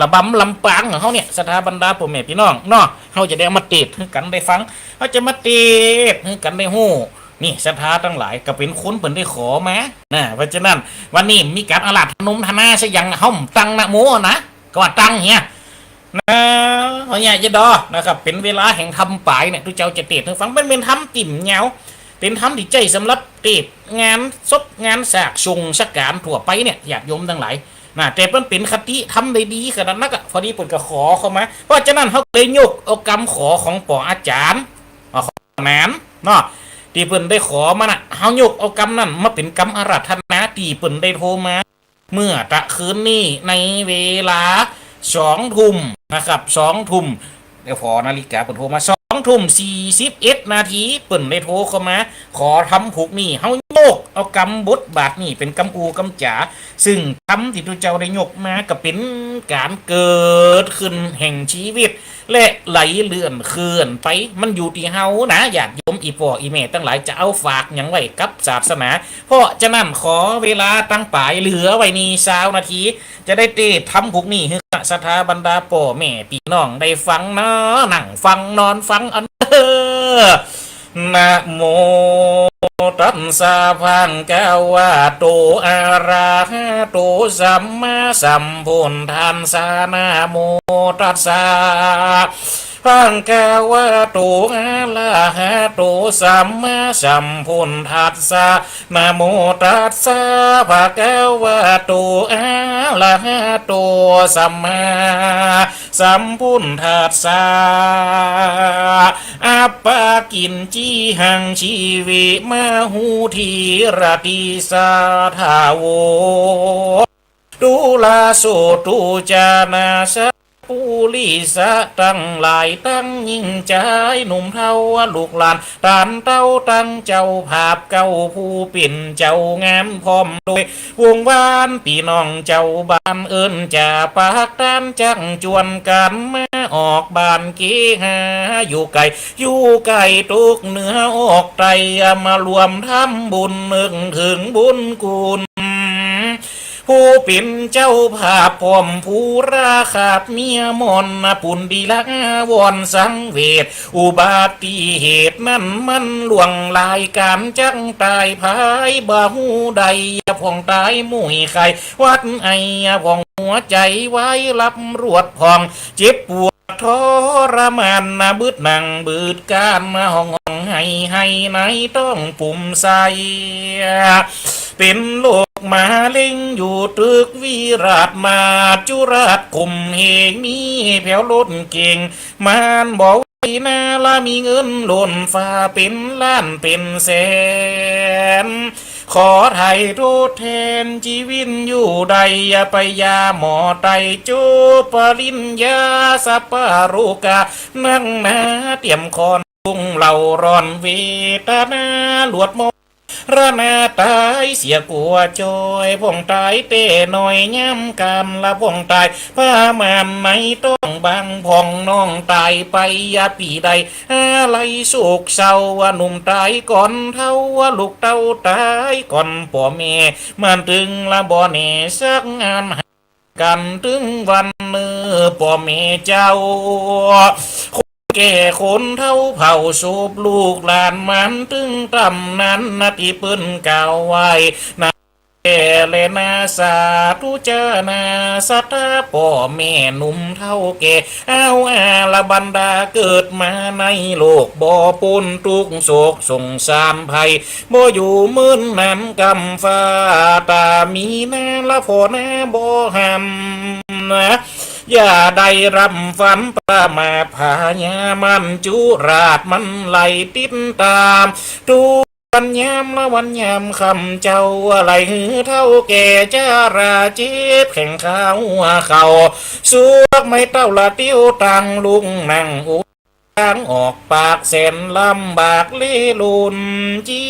[SPEAKER 1] ระบำลำปางของเขาเนี่ยศรัทธาบรรดาพ่อแม่พี่น้องเนาะเขาจะได้มาเทศน์ให้กันได้ฟังเขาจะมาเทศน์ให้กันได้ฮู้นี่ศรัทธาทั้งหลายก็เป็นคนเปิ่นได้ขอมานะเพราะฉะนั้นวันนี้มีการอาราธนมธนาใช่ยังห้อมตังนะโมนะก็ว่าตังเฮียนะเขาเนี่ยจะดอนะครับเป็นเวลาแห่งทำป่ายเนี่ยทุกเจ้าจะเทศน์ให้ฟังเป็นทำติ่มเหงาเป็นทำที่ใจสำหรับเทศน์งานศพงานสากชงสักการทั่วไปเนี่ยญาติโยมทั้งหลายนะแต่มันเป็นคติทำได้ดีขนาดนั้นก็พอดีเปิดก็ขอเข้ามาเพราะฉะนั้นเขาเลยยกเอากรรมขอของปออาจารย์ขอแหนนเนาะที่เปิ่นได้ขอมาน่ะเขายกเอากรรมนั่นมาเป็นกรรมอาราธนาที่เปิ่นได้โทรมาเมื่อตะคืนนี้ในเวลา2 ทุ่มนะครับ2 ทุ่มเดี๋ยวขอนาฬิกาเปิ่นโทรมา2 ทุ่ม 41 นาทีเปิ่นได้โทรเข้ามาขอทำผูกนี่เขาโยกเอากรรมบทบาทนี่เป็นกรรมอูกรรมจ๋าซึ่งทำที่ตัวเจ้าได้ยกมาก็เป็นการเกิดขึ้นแห่งชีวิตและไหลเลื่อนเคลื่อนไปมันอยู่ที่เฮานะญาติโยมอีพ่ออีแม่ตั้งหลายจะเอาฝากอย่างไว้กับศาสนาเพราะฉะนั้นขอเวลาตั้งป่ายเหลือไว้นี่20 นาทีจะได้เตะทำผูกนี่ให้ศรัทธาบรรดาพ่อแม่พี่น้องได้ฟังนะนั่งฟังนอนฟังอันนะโมตัสสะภะคะวะโตอะระหะโตสัมมาสัมพุทธัสสะนะโมตัสสะภะคะวะโตอะระหะโตสัมมาสัมพุทธัสสะนะโมตัสสะภะคะวะโตอะระหะโตสัมมาสัมพุทธัสสะอัปปะกินจีหังชีวิมาหูทีรติสาทาโวตุลาโสตุจานาสะปูลิสะตั้งหลายตั้งยิ่งใจหนุ่มเท่าลูกหลานตานเต้าตั้งเจ้าภาพเก่าผู้ปิ่นเจ้างามพร้อมโดยวงวานพี่น้องเจ้าบ้านเอิญจะปากด้านจังจวนกันมาออกบ้านเกหาอยู่ไกลตุกเหนือออกไตมารวมทำบุญนึกถึงบุญกุลผู้เป็นเจ้าภาพพร้อมผู้ราขาบเมียมอนปุนดีละวอนสังเวชอุบัติเหตุนั้นมันหลวงลายการจังตายภายบ่หูใดพ่องตายมุยไข่วัดไอพ่องหัวใจไว้รับรวดพ่องเจ็บปวดทรมานบืดหนังบืดการมาห้องให้ไหนต้องปุ่มใสเป็นโลกมาเล่งอยู่ตึกวิราชมาจุราชคุมเหงมีแผ่วล้นเก่งมานบอกนาละมีเงินหล่นฟ้าเป็นล้านเป็นแสนขอไทยโทษแทนชีวิตอยู่ใดอย่าไปยาหมอไตจูปริญญาสัปารุกานั่งนาเตรียมคอนทุ่งเหล่าร้อนเวทนาหลวดมระนาตายเสียกัวจอยพ่องตายเต้หน่อยย้ำกันละพ่องตายผ้ามานไหนต้องบางพ่องน้องตายไปยาปีใดอะไรสุกเศร้าว่าหนุ่มตายก่อนเท่าว่าลูกเต้าตายก่อนพ่อแม่มันถึงละบ่แน่สักงานกันถึงวันเนื้อพ่อแม่เจ้าแก่คนเท่าเผาสูบลูกหลานมันถึงตำนั้นนาทีปืนกล่าวไว้นะแก่เลนาสาธุเจนาสัตย์พ่อแม่หนุ่มเท่าแก่เอาละบรรดาเกิดมาในโลกบ่ปนทุกโศกสงสารภัยบ่อยู่มืนนั้นกำฟ้าตามีนาละพ่อนาบ่หันนะอย่าได้รำฝันประมาพายามันจุราชมันไหลติดตามทุกวันยามละวันยามคำเจ้าอะไรหือเท่าแก่จาราเจ็บแข่งข้าวเขาสวกไม่เต้าละเตี้ยวตังลุงนั่งอุทางออกปากแสนลำบากเล่ลุนชี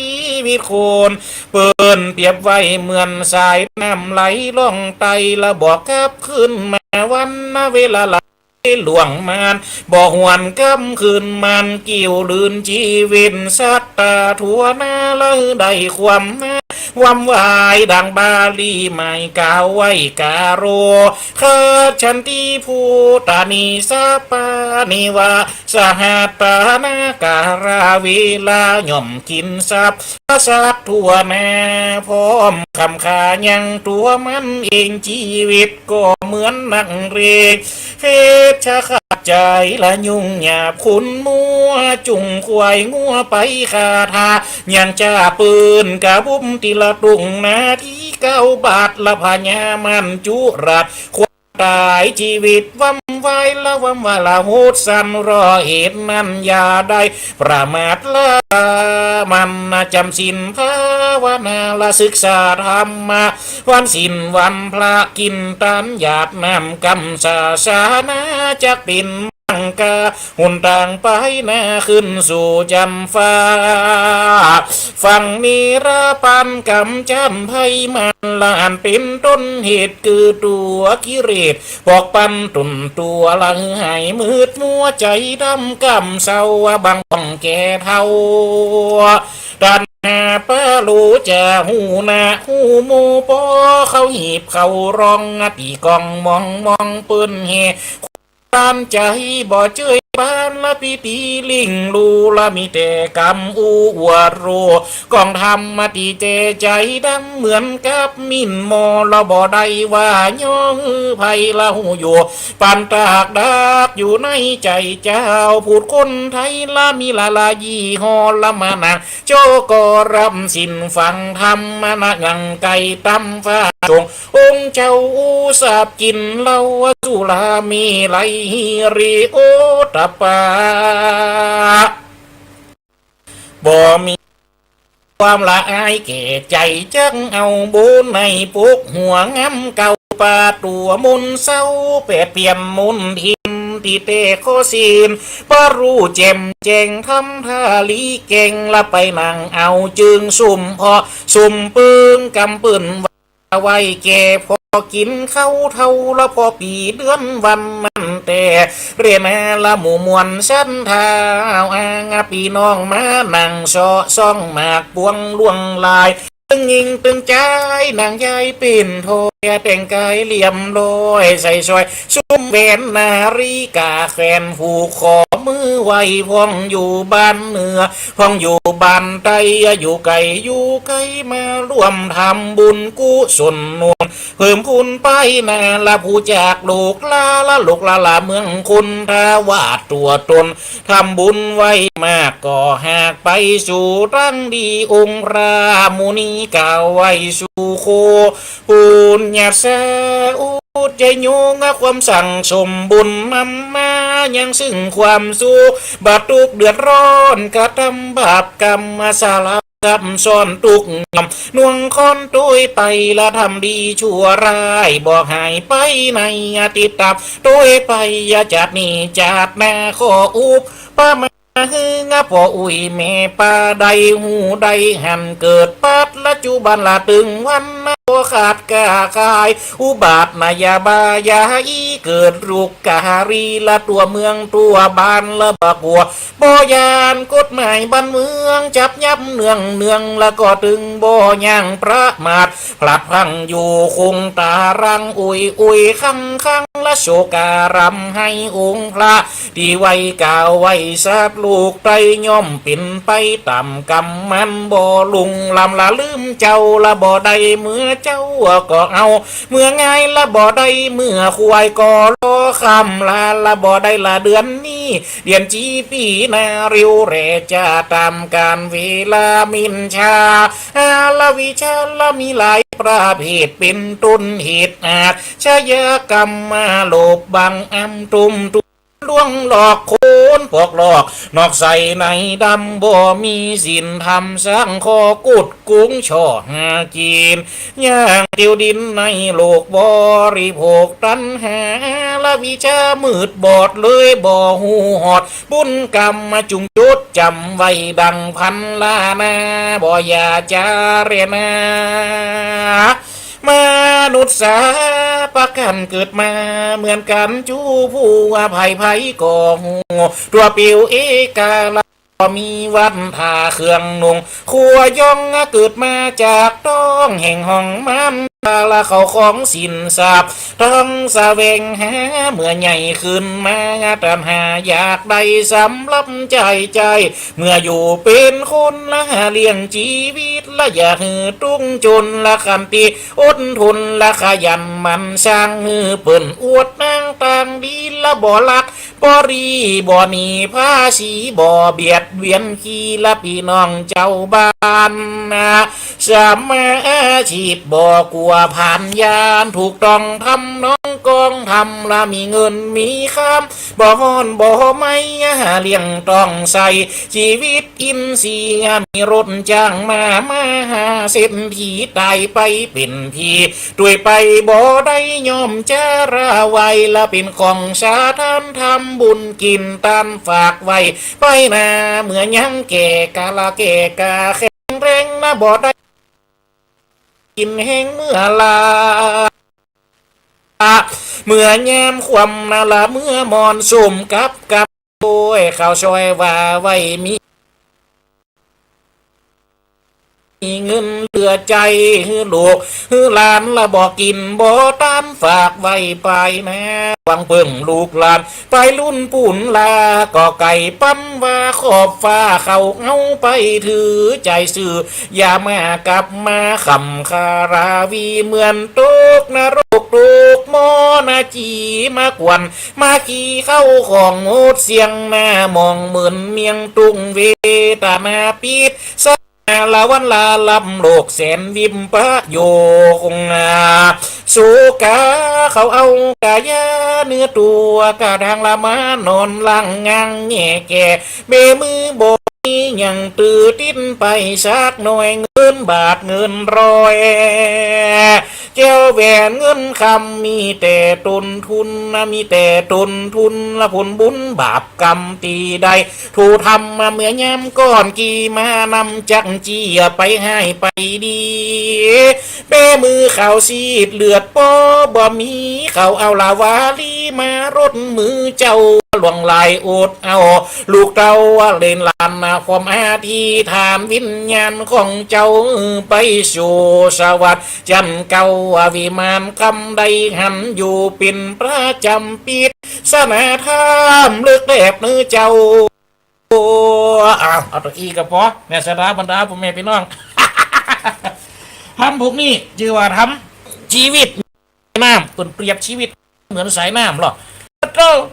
[SPEAKER 1] วิตคนเปิ้นเปรียบไว้เหมือนสายน้ำไหลล่องไตละบอกกับขึ้นมาวันเวลาละ หลวงมันบ่หวนกำคืนมันกิ่วลืนชีวิตสัตตาทั่วหน้าเลยได้ความความวายดังบาลีไม่กล่าวไว้กาโรข้าฉันที่พูตานิสาปานิวาสหัตตานากาลาวิลาย่อมกินทรัพย์สัตว์ทั่วแม่พร้อมคำขายังตัวมันเองชีวิตก็เหมือนนักเรียนเฟชะขาดใจละยุ่งหยาบขุนมัวจุงควายงัวไปคาทายังจะปืนกะบุ้มติละตุงนาที่เก้าบาทละพญามันจุรัดตายชีวิตวั่มไว้ละวั่มว่าละหูดสันรอเหตุนั้นอย่าได้ประมาทละมันจำศีลภาวนาละศึกษาธรรมะวันศีลวันพระกินตันหยาดน้ำกำศาสนาจักเป็นมังกาหุ่นต่างไปหน้าขึ้นสู่จำฟ้าฝั่งนิราปันกำจันไพมันลานเป็นต้นเหตุคือตัวกิเลสบอกปันตุนตัวลังหายมืดมัวใจดำกำเศร้าบางต้องแก่เท่าดันหาป้าลูจะหูนาหูมูปอเขาหีบเขาร้องตีกองมองปืนเฮตามใจบ่เจยปานละปีตีลิงลูละมีแต่กำอูวโรกองทำมาตีเจใจดำเหมือนกับมินมอละบ่ได้ว่าย่อไผละหูอยู่ปันตากดักอยู่ในใจเจ้าพูดคนไทยละมีละยี่หอละมานังโจก็รำสินฟังธรรมมานะยังไก่ตำฟ้าจงองค์เจ้าอุสาบกินเหล้าสุรามีไหลฮิริโอตปาบ่มีความละอายแก่ใจจังเอาบุญในปุกหัวงำเก่าปาตัวมุนเศร้าเปดเปียมมุนทิมตีเตโคซีนปรู้เจมเจงทำท่าลีเก่งละไปนั่งเอาจึงสุ่มพอสุ่มปืนกำปืนไว้แก่พอกินเข้าเท่าละพอปีเดือนวันมันแต่เรียนละหมู่มวลชั้นเท้าอางปีน้องมานั่งซอซ่องหมากปวงล่วงลายตึงยิงตึงใจนางยายปิ่นโทยแต่งกายเหลี่ยมลอยใส่ซอยซุ้มแหวนนาฬิกาแขวนผูกคอมือไว้พองอยู่บ้านเหนือพองอยู่บ้านใต้อยู่ไกลมาร่วมทำบุญกุศลนวลเพิ่มคุณไปนาละผู้จากลูกละลูกละเมืองคุณทาวาดตัวตนทำบุญไว้มากก็หากไปสู่ตั้งดีองค์รามุนีกล่าวไว้สู่โคปุญญาสาอุใจโยงความสั่งสมบุญนำมายังซึ่งความสุขบาดทุกเดือดร้อนกระทำบาปกรรมมาสารกับซ่อนตุกยำน่วงคอนตุยไปละทำดีชั่วร้ายบอกหายไปในติดตับตุยไปอย่าจัดนี่จัดหน้าขออุปป้ามาฮึงะพออุ้ยแม่ป้าใดหูใดหันเกิดปัดละจุบันละตึงวันนะโอขาดกาคายอุบาทนายาบายาอีเกิดรุกกาลีละตัวเมืองตัวบ้านละบะบัวบ่ยานกฎหมายบ้านเมืองจับยับเนืองละก็ตึงบ่ยังประมาทพลัดพลังอยู่คงตารังอุยคังละโชการำให้องค์พระที่ไว้กาวไว้สับลูกไตย่อมปิ่นไปต่ำกำมันบ่ลุงลำละลืมเจ้าละบ่ได้เมื่อเจ้าก็เอาเมื่อไงละบ่ได้เมื่อควายก็รอคำละบ่ได้ละเดือนนี้เดือนจีปีนาริวเรจะตามการเวลามินชาละวิชาละมีหลายประเภทเป็นต้นเหตุอาจชยกรรมมาโลบบังอำตุมลวงหลอกโคนพวกหลอกนอกใส่ในดำบ่มีศีลธรรมสร้างคอกุดกุ้งช่อหากินย่างเดียวดินในโลกบริโภคตัณหาละวิชามืดบอดเลยบ่หูหอดบุญกรรมมาจุงจุดจำไว้ดังพันลานาบ่อย่าจาเรนา มนุษย์สาประกันเกิดมาเหมือนกันจูผู้ว่าไผ่ไผ่ก่อหูตัวปิวเอกาลก็มีวันทาเครื่องนุ่งขัวย่องเกิดมาจากต้องแห่งห้องมันละเขาของสินทรัพย์ต้องสะเวงหาเมื่อใหญ่ขึ้นมาตามหาอยากได้สำรับใจเมื่ออยู่เป็นคนละเลี้ยงชีวิตละอย่าหือตุ้งจนละคำตีอดทนละขยันมันสร้างมือเปิ่นอวดนางต่างดีละบ่ลักบ่รีบ่หนีภาษีบ่เบียดเวียนขี้ละพี่น้องเจ้าบ้านสามาอาชีพบ่กลัวผ่านยานถูกต้องทำน้องกองทำละมีเงินมีคำบ่ฮ้อนบ่ไม่เลี้ยงต้องใส่ชีวิตอินทรีย์มีรถจ้างมาหาเส้นทีตายไปเป็นพี่ด้วยไปบ่ได้ยอมจาราไว้ละเป็นของสาธารทำบุญกินตานฝากไว้ไปนาเมื่อยังแก่กาละแก่กาแข็งแรงนะบ่ได้กินแห้งเมื่อลาเมื่อยามความนาละเมื่อมอนสุ่มกับโอ้ยข้าวซอยว่าไว้มีเงินเหลือใจลูกหลานละบอกกินบ่ตามฝากไว้ไปนะหวังเพิ่งลูกหลานไปรุ่นปุ่นลาก็ไก่ปั้มว่าขอบฟ้าเขาเอาไปถือใจสื่ออย่ามากลับมาคำคาราวีเหมือนตกนรกตุกมอนาจีมากวนมาขี่เข้าของโอดเสียงหน้ามองเหมือนเมียงตุงเวตานาปิดละวันลาลำโลกแสนวิมปะโยงสุกาเขาเอากายาเนื้อตัวกระดังละมานอนลังงังแง่แก่เบมือโบยังตื่นติ้นไปสักหน่อยเงินบาทเงินร้อยเจ้าแหวนเงินคำมีแต่ต้นทุนมีแต่ต้นทุนละผลบุญบาปกรรมตีใดถูกทำมาเมื่อยามก้อนกี่มานำจักเจียไปให้ไปดีเป้มือเขาซีดเลือดปอบ่มีเขาเอาลาวาลีมารดมือเจ้าหลวงลายอดเอาลูกเต้าเล่นลานความอาทีทานวิญญาณของเจ้าไปสู่สวัสดิ์จันเก่าวิมานคำใดหันอยู่เป็นประจำปิดสนาธรรมเลือกแบบเนื้อเจ้าเอาตัวอีกับพอแม่สดาบรรดาพ่อแม่พี่น้อง ทำพวกนี้ชื่อว่าทำชีวิตน้ำเปรียบชีวิตเหมือนสายน้ำหรอ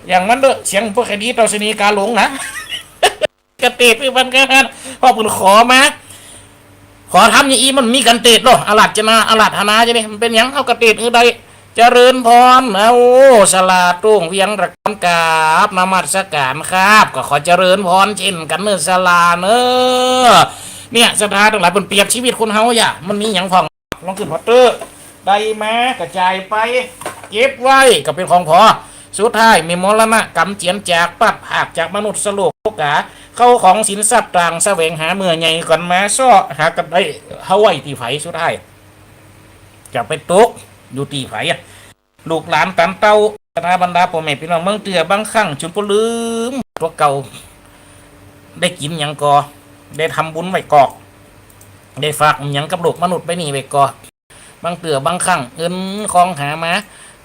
[SPEAKER 1] อย่างนั้นเด้อเสียงพวกคดีตอสนีกาหลงนะ กระเตดเป็นกันพ่อคุณขอมาขอทำอย่างอีมันมีกันเตดหรออลัดจะนาอลัดธนาจะนี่มันเป็นอย่างเอากระเตดใดเจริญพรโอ้สลาตุ้งเวียงระกันกาบนมัสการครับก็ขอเจริญพรเช่นกันเนื้อสลาเนอเนี่ยสถานทั้งหลายเป็นเปรียบชีวิตคนเฮาอย่ามันมีอย่างของลองขึ้นพอเตอร์ได้มากระจายไปเก็บไว้ก็เป็นของพอสุดท้ายมีมรณะกรรมเจียนจากปัดหักจากมนุษย์สโลกกาเข้าของสินทรัพย์ต่างแสวงหาเมื่อใหญ่ก่อนมาซ้อหากันได้เฮาไว้ตีไผสุดท้ายจะไปตกอยู่ตีไผลูกหลานตันเต้าคณะบรรดาพ่อแม่พี่น้องเมืองเตือบางครั้งจนก็ลืมตัวเก่าได้กินยังกอได้ทำบุญไว้กอกได้ฝากยังกับโลกมนุษย์ไปนี่ไว้กอบางเตือบางครั้งเงินคองหามา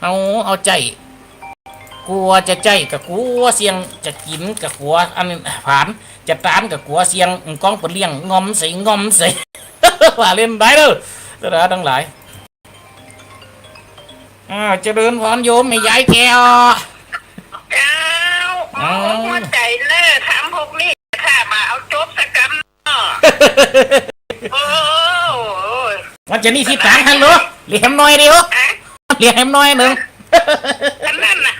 [SPEAKER 1] เอาใจกลัวจะใจกับกลัวเสียงจะกินกับกลัวอันผ่านจะตานกับกลัวเสียงกองเปลี่ยงงอมใส่ ว่าเล่นได้เด้อทั้งหลายเจริญพรโยมไม่ย้ายแก
[SPEAKER 2] หัวใจเลิกทำพวกนี้ค่ะมาเอาจบสักกันโอ้
[SPEAKER 1] มันจะนี่ที่ต่างฮัลโหลเลี้ยมน้อยดิวะเลี้ยมน้อยหนึ่ง
[SPEAKER 2] นั่นน่ะ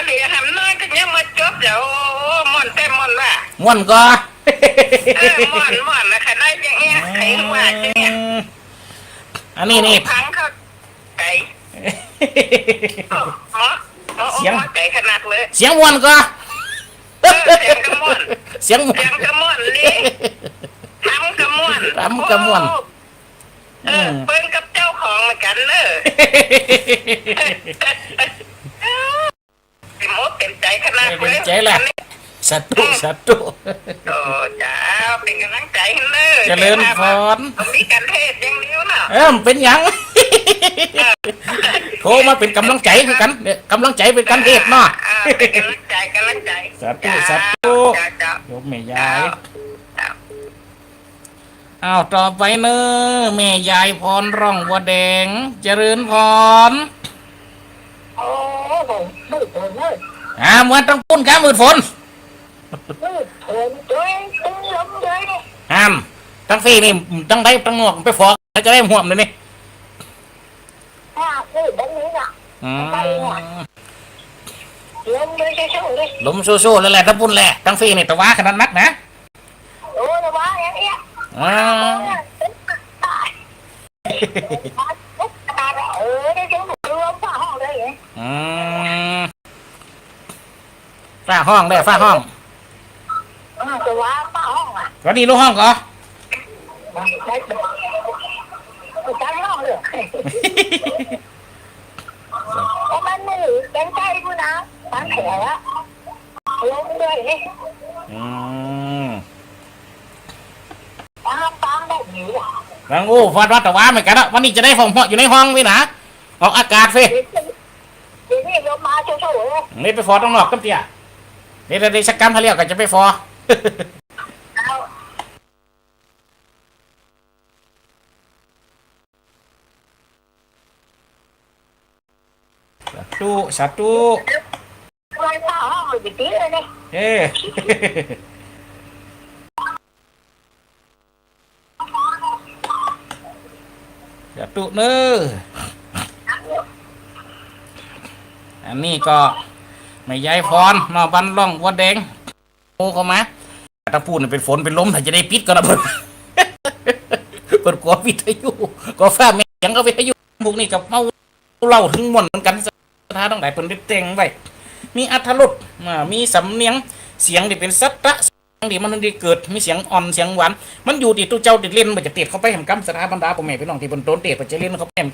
[SPEAKER 2] เลี้ยมน้อยก็ยังมาจบเดี๋ยวม่อนเต็มม่อนว่ะ
[SPEAKER 1] ม่อนก็
[SPEAKER 2] ม่อนนะค่ะได้ยังไงใครว่าเนี่ย
[SPEAKER 1] อันนี้
[SPEAKER 2] พังเขาไก่เสียงไก่ขนาดเลย
[SPEAKER 1] เสียงม่อนก็
[SPEAKER 2] เสียงกระม่อน
[SPEAKER 1] เสียง
[SPEAKER 2] กระม่อนนี่ทำกระม่อน
[SPEAKER 1] เปิ้น
[SPEAKER 2] กับเจ้าของ เหมือนกันเนอะเต็มมดเต็มใจขนาด
[SPEAKER 1] เป็นใจแหละสัตว์
[SPEAKER 2] โอ้จ้าเป็นกำลังใจให้เลย
[SPEAKER 1] เจริญพร
[SPEAKER 2] ผมมีการเทศอย่างเดียวน่ะ
[SPEAKER 1] เป็นหยัง โทรมาเป็นกำลังใจคือกันเนี่ยกำลังใจเป็นกันเทศเนาะ
[SPEAKER 2] เป็นกำลังใจ
[SPEAKER 1] สาธุ
[SPEAKER 2] จ้า
[SPEAKER 1] โยมแม่ยายอ้าวต่อไปเนอะแม่ยายพรร่องวัวแดงเจริญพร
[SPEAKER 2] โอ้โหมืดฝนเลย
[SPEAKER 1] เหมือนต้องปุ้นครับมืดฝน
[SPEAKER 2] มืดฝนด้วยตึ้งลมด้วยเนี่ย
[SPEAKER 1] ตั้งฟรีนี่ตั้งได้ตั้งหนวกไปฟอกจะได้ห่วมเลยนี่
[SPEAKER 2] ถ้ามืดแบบนี้น่ะ ลมด้วยเฉยๆเลย
[SPEAKER 1] ลมสู้ๆแล้วแหละตั้งปุ้นแหละตั้งฟรีนี่แต่ว่าขนาดนักนะ
[SPEAKER 2] โอ้แต่ว่าอย่างเงี้ย
[SPEAKER 1] อ่า
[SPEAKER 2] ตายตายได้ถึงรวมฝ้าห้องเลยเหรอ
[SPEAKER 1] อืมฝ้าห้องได้ฝ้าห้อง
[SPEAKER 2] แต่ว่าฝ้าห้องอ่ะ
[SPEAKER 1] ก็ดีลูกห้องก็
[SPEAKER 2] ได้ตั้งห้องเลยเพราะมันไม่เป็นใจกูนะตั้งแขนอะลมด้วยนี่
[SPEAKER 1] อืม
[SPEAKER 2] ตั้งแบบนี้อ่ะ
[SPEAKER 1] แล้วโอ้ฟาดวัดแต่ว่าเหมือนกันอะวันนี้จะได้ห้องอยู่ในห้องไว้นะออกอากาศเฟ้
[SPEAKER 2] เดี๋ยวนี้ลมมาโชว์ๆเลย
[SPEAKER 1] นี่ไปฟอต้องนอกกันเตี้ยนี่ได้สักกรรมเขาเรียกกันจะไปฟอ
[SPEAKER 2] เอา
[SPEAKER 1] สาธุ
[SPEAKER 2] ไว้ฝ้าห้องเลยดีเลยนี่
[SPEAKER 1] เฮ้ สาธุเนอะอันนี้ก็ไม่ยายพรมาบันล่องวัดแดงโอ้เข้ามาถ้าพูดเป็นฝนเป็นลมถ้าจะได้ปิดก็ระเบิด เปิดกลัววิทยุก็ฟ้าแม่ยังก็วิทยุพวกนี้กับเอาเล่าถึงมนต์เหมือนกันสถานต้องไหนเพิ่นได้แต่งไว้มีอรรถรสมีสำเนียงเสียงที่เป็นสัตตะเสียงที่มันได้เกิดมีเสียงอ่อนเสียงหวานมันอยู่ที่ตู้เจ้าติดเล่นมันจะติดเข้าไปแห่งกำสถาบรรดาพ่อแม่พี่น้องที่บนโต๊ะเตะมันจะเล่นเขาไปแห่ง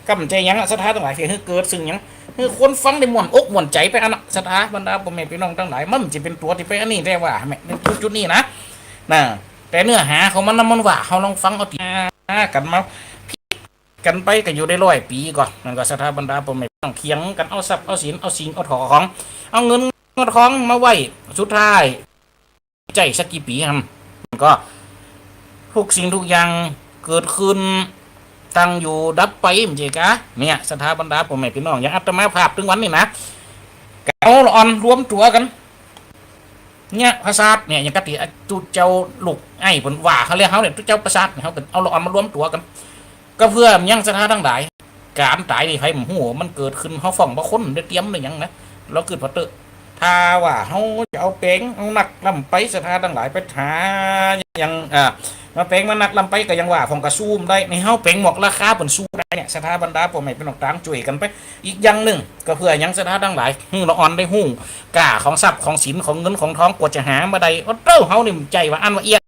[SPEAKER 1] กำใจยังสถานต้องไหนที่ให้เกิดซึ่งยังคือคนฟังได้ม่วนอกม่วนใจไปอันนั้นสถาบรรดาพ่อแม่พี่น้องทั้งหลายมันจะเป็นตัวที่ไปอันนี้ได้ว่าแม่ในจุดนี้นะแต่เนื้อหาของมันมันว่าเขาลองฟังเอาทีกันมากันไปก็อยู่ได้100 ปีก่อนนั่นก็สถาบรรดาพ่อแม่ต้องเคียงกันเอาทรัพย์เอาสินเอาสิ่งเอาของเอาเงินเอาทองมาไว้สุดท้ายใจสักกี่ปีครับก็ทุกสิ่งทุกอย่างเกิดขึ้นตั้งอยู่ดับไปมันจีกะเนี่ยสถาบรรดาพ่อแม่พี่น้องอย่างอัตมาภาพถึงวันนี้นะเอาละอ่อนรวมตัวกันเนี่ยภาษาเนี่ยอย่างกติจุเจ้าลูกไอ้ผลว่าเขาเรียกเขาเนี่ยจุเจ้าภาษาเนี่ยเขาเอาละอ่อนมารวมตัวกันก็เพื่อยังสถานทั้งหลายการตายนี่ใครหัวมันเกิดขึ้นเขาฟ้องว่าคนได้เตรียมอะไรยังนะเราเกิดพอเตอถ้าว่าเขาจะเอาเป้งเอาหนักลำไปสถานทั้งหลายไปหายังมาเป้งมันหนักลำไปก็ยังว่าของกระซูมได้ในเขาเป้งหมอกราคาเป็นสู้ได้เนี่ยสถาบรรดาพ่อแม่เป็นต่างช่วยกันไปอีกอย่างหนึ่งก็เพื่อยังสถานทั้งหลายเราอ่อนได้หูกล้าของทรัพย์ของสินของเงินของทองกว่าจะหามาได้เต้าเขาเนี่ยใจว่าอันว่าเอียด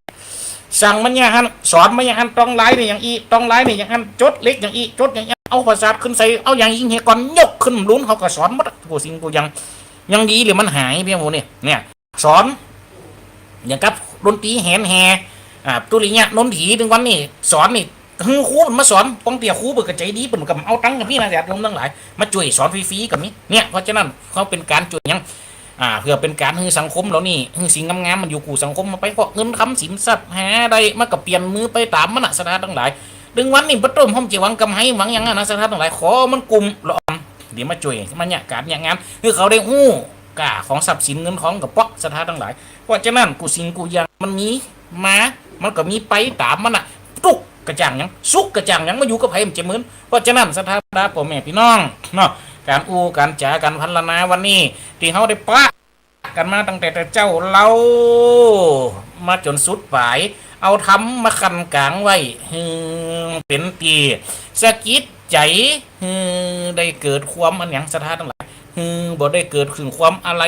[SPEAKER 1] สั่งมันอย่างนั้นสอนมันอย่างนั้นต้องไล่เนี่ยอย่างอีต้องไล่เนี่ยอย่างนั้นจดเล็กอย่างอีจดอย่างเอาภาษาขึ้นใส่เอาอย่างยิงเฮก่อนยกขึ้นลุ้นเขาก็สอนมัดกูสิ่งกูยังดีหรือมันหายเพียงโมเนี่ยสอนอย่างกับดนตรีแหนแห่ตุลิเนี่ยนนถีถึงวันนี้สอนนี่ครูมาสอนป้องเตี่ยครูเปิดกระใจดีเปิดกับเอาตังค์กับพี่นะญาติโยมทั้งหลายมาช่วยสอนฟรีๆกับนี้เนี่ยเพราะฉะนั้นเขาเป็นการช่วยยังเพื่อเป็นการให้สังคมเรานี่ให้สิ่งงามๆมันอยู่กูสังคมมาไปเพราะเงินคำสินทรัพย์หาได้มากับเปลี่ยนมือไปตามมันสถานทั้งหลายดึงวันนี้ประตูผมจะหวังกำไรหวังอย่างนั้นสถานทั้งหลายขอมันกลุ่มละอ่อนเดี๋ยวมาช่วยมันเนี่ยการอย่างงานคือเขาได้หู้กาของทรัพย์สินเงินของกับเปาะสถานทั้งหลายเพราะฉะนั้นกูสิ่งกูยังมันมีมามันก็มีไปตามมันตุกกระจ่างยังสุกกระจ่างยังมาอยู่กับไผ่มันจะเหมือนเพราะฉะนั้นสถานดาพ่อแม่พี่น้องเนาะการการจ่าการพันลนาวันนี้ที่เขาได้ปะกันมาตั้งแต่เจ้าเรามาจนสุดปลายเอาทำมาคันกลางไว้เป็นตีสะกิดใจได้เกิดความอันอย่างสถานทั้งหลายบ่ได้เกิดถึงความอะไร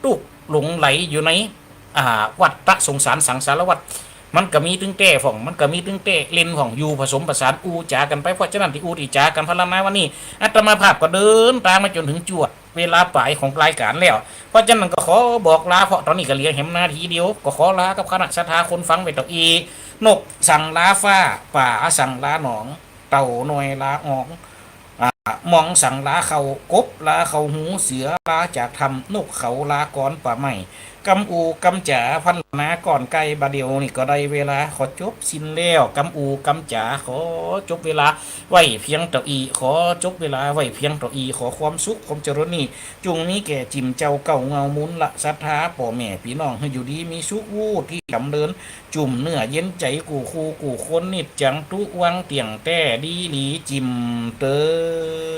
[SPEAKER 1] ตุกหลงไหลอยู่ในวัฏฏะสงสารสังสารวัฏ มันก็มีตึงแต่ของมันก็มีตึงแต่เล่นของอยู่ผสมผสานอูจากันไปเพราะฉะนั้นที่อูที่จากันพลานาวันนี้อาตมาภาพก็เดินตามมาจนถึงจวดเวลาปลายของรายการแล้วเพราะฉะนั้นก็ขอบอกลาเพราะตอนนี้ก็เหลียงเห็นนาทีเดียวก็ขอลากับคณะศรัทธาคนฟังไปต่ออีนกสั่งลาฟ้าป่าสั่งลาหนองเต่าหน่อยลาอองมองสั่งลาเขากบลาเขาหูเสือลาจากทำนกเขาลากรป่าใหม่กำอูกำจ๋าพันนาก่อนไกลบาเดียวนี่ก็ได้เวลาขอจบสิ้นแล้วกำอูกำจ๋าขอจบเวลาไว้เพียงต่ออีขอจบเวลาไว้เพียงต่ออีขอความสุขความเจริญนี่จุงนี้แก่จิมเจ้าเก่าเงามุนละศรัทธาพ่อแม่พี่น้องให้อยู่ดีมีสุขวูดที่ดำเดินจุ่มเนื้อเย็นใจกูคู่กูคนนิดจังตุวังเตียงแต่ดีหลีจิมเตอ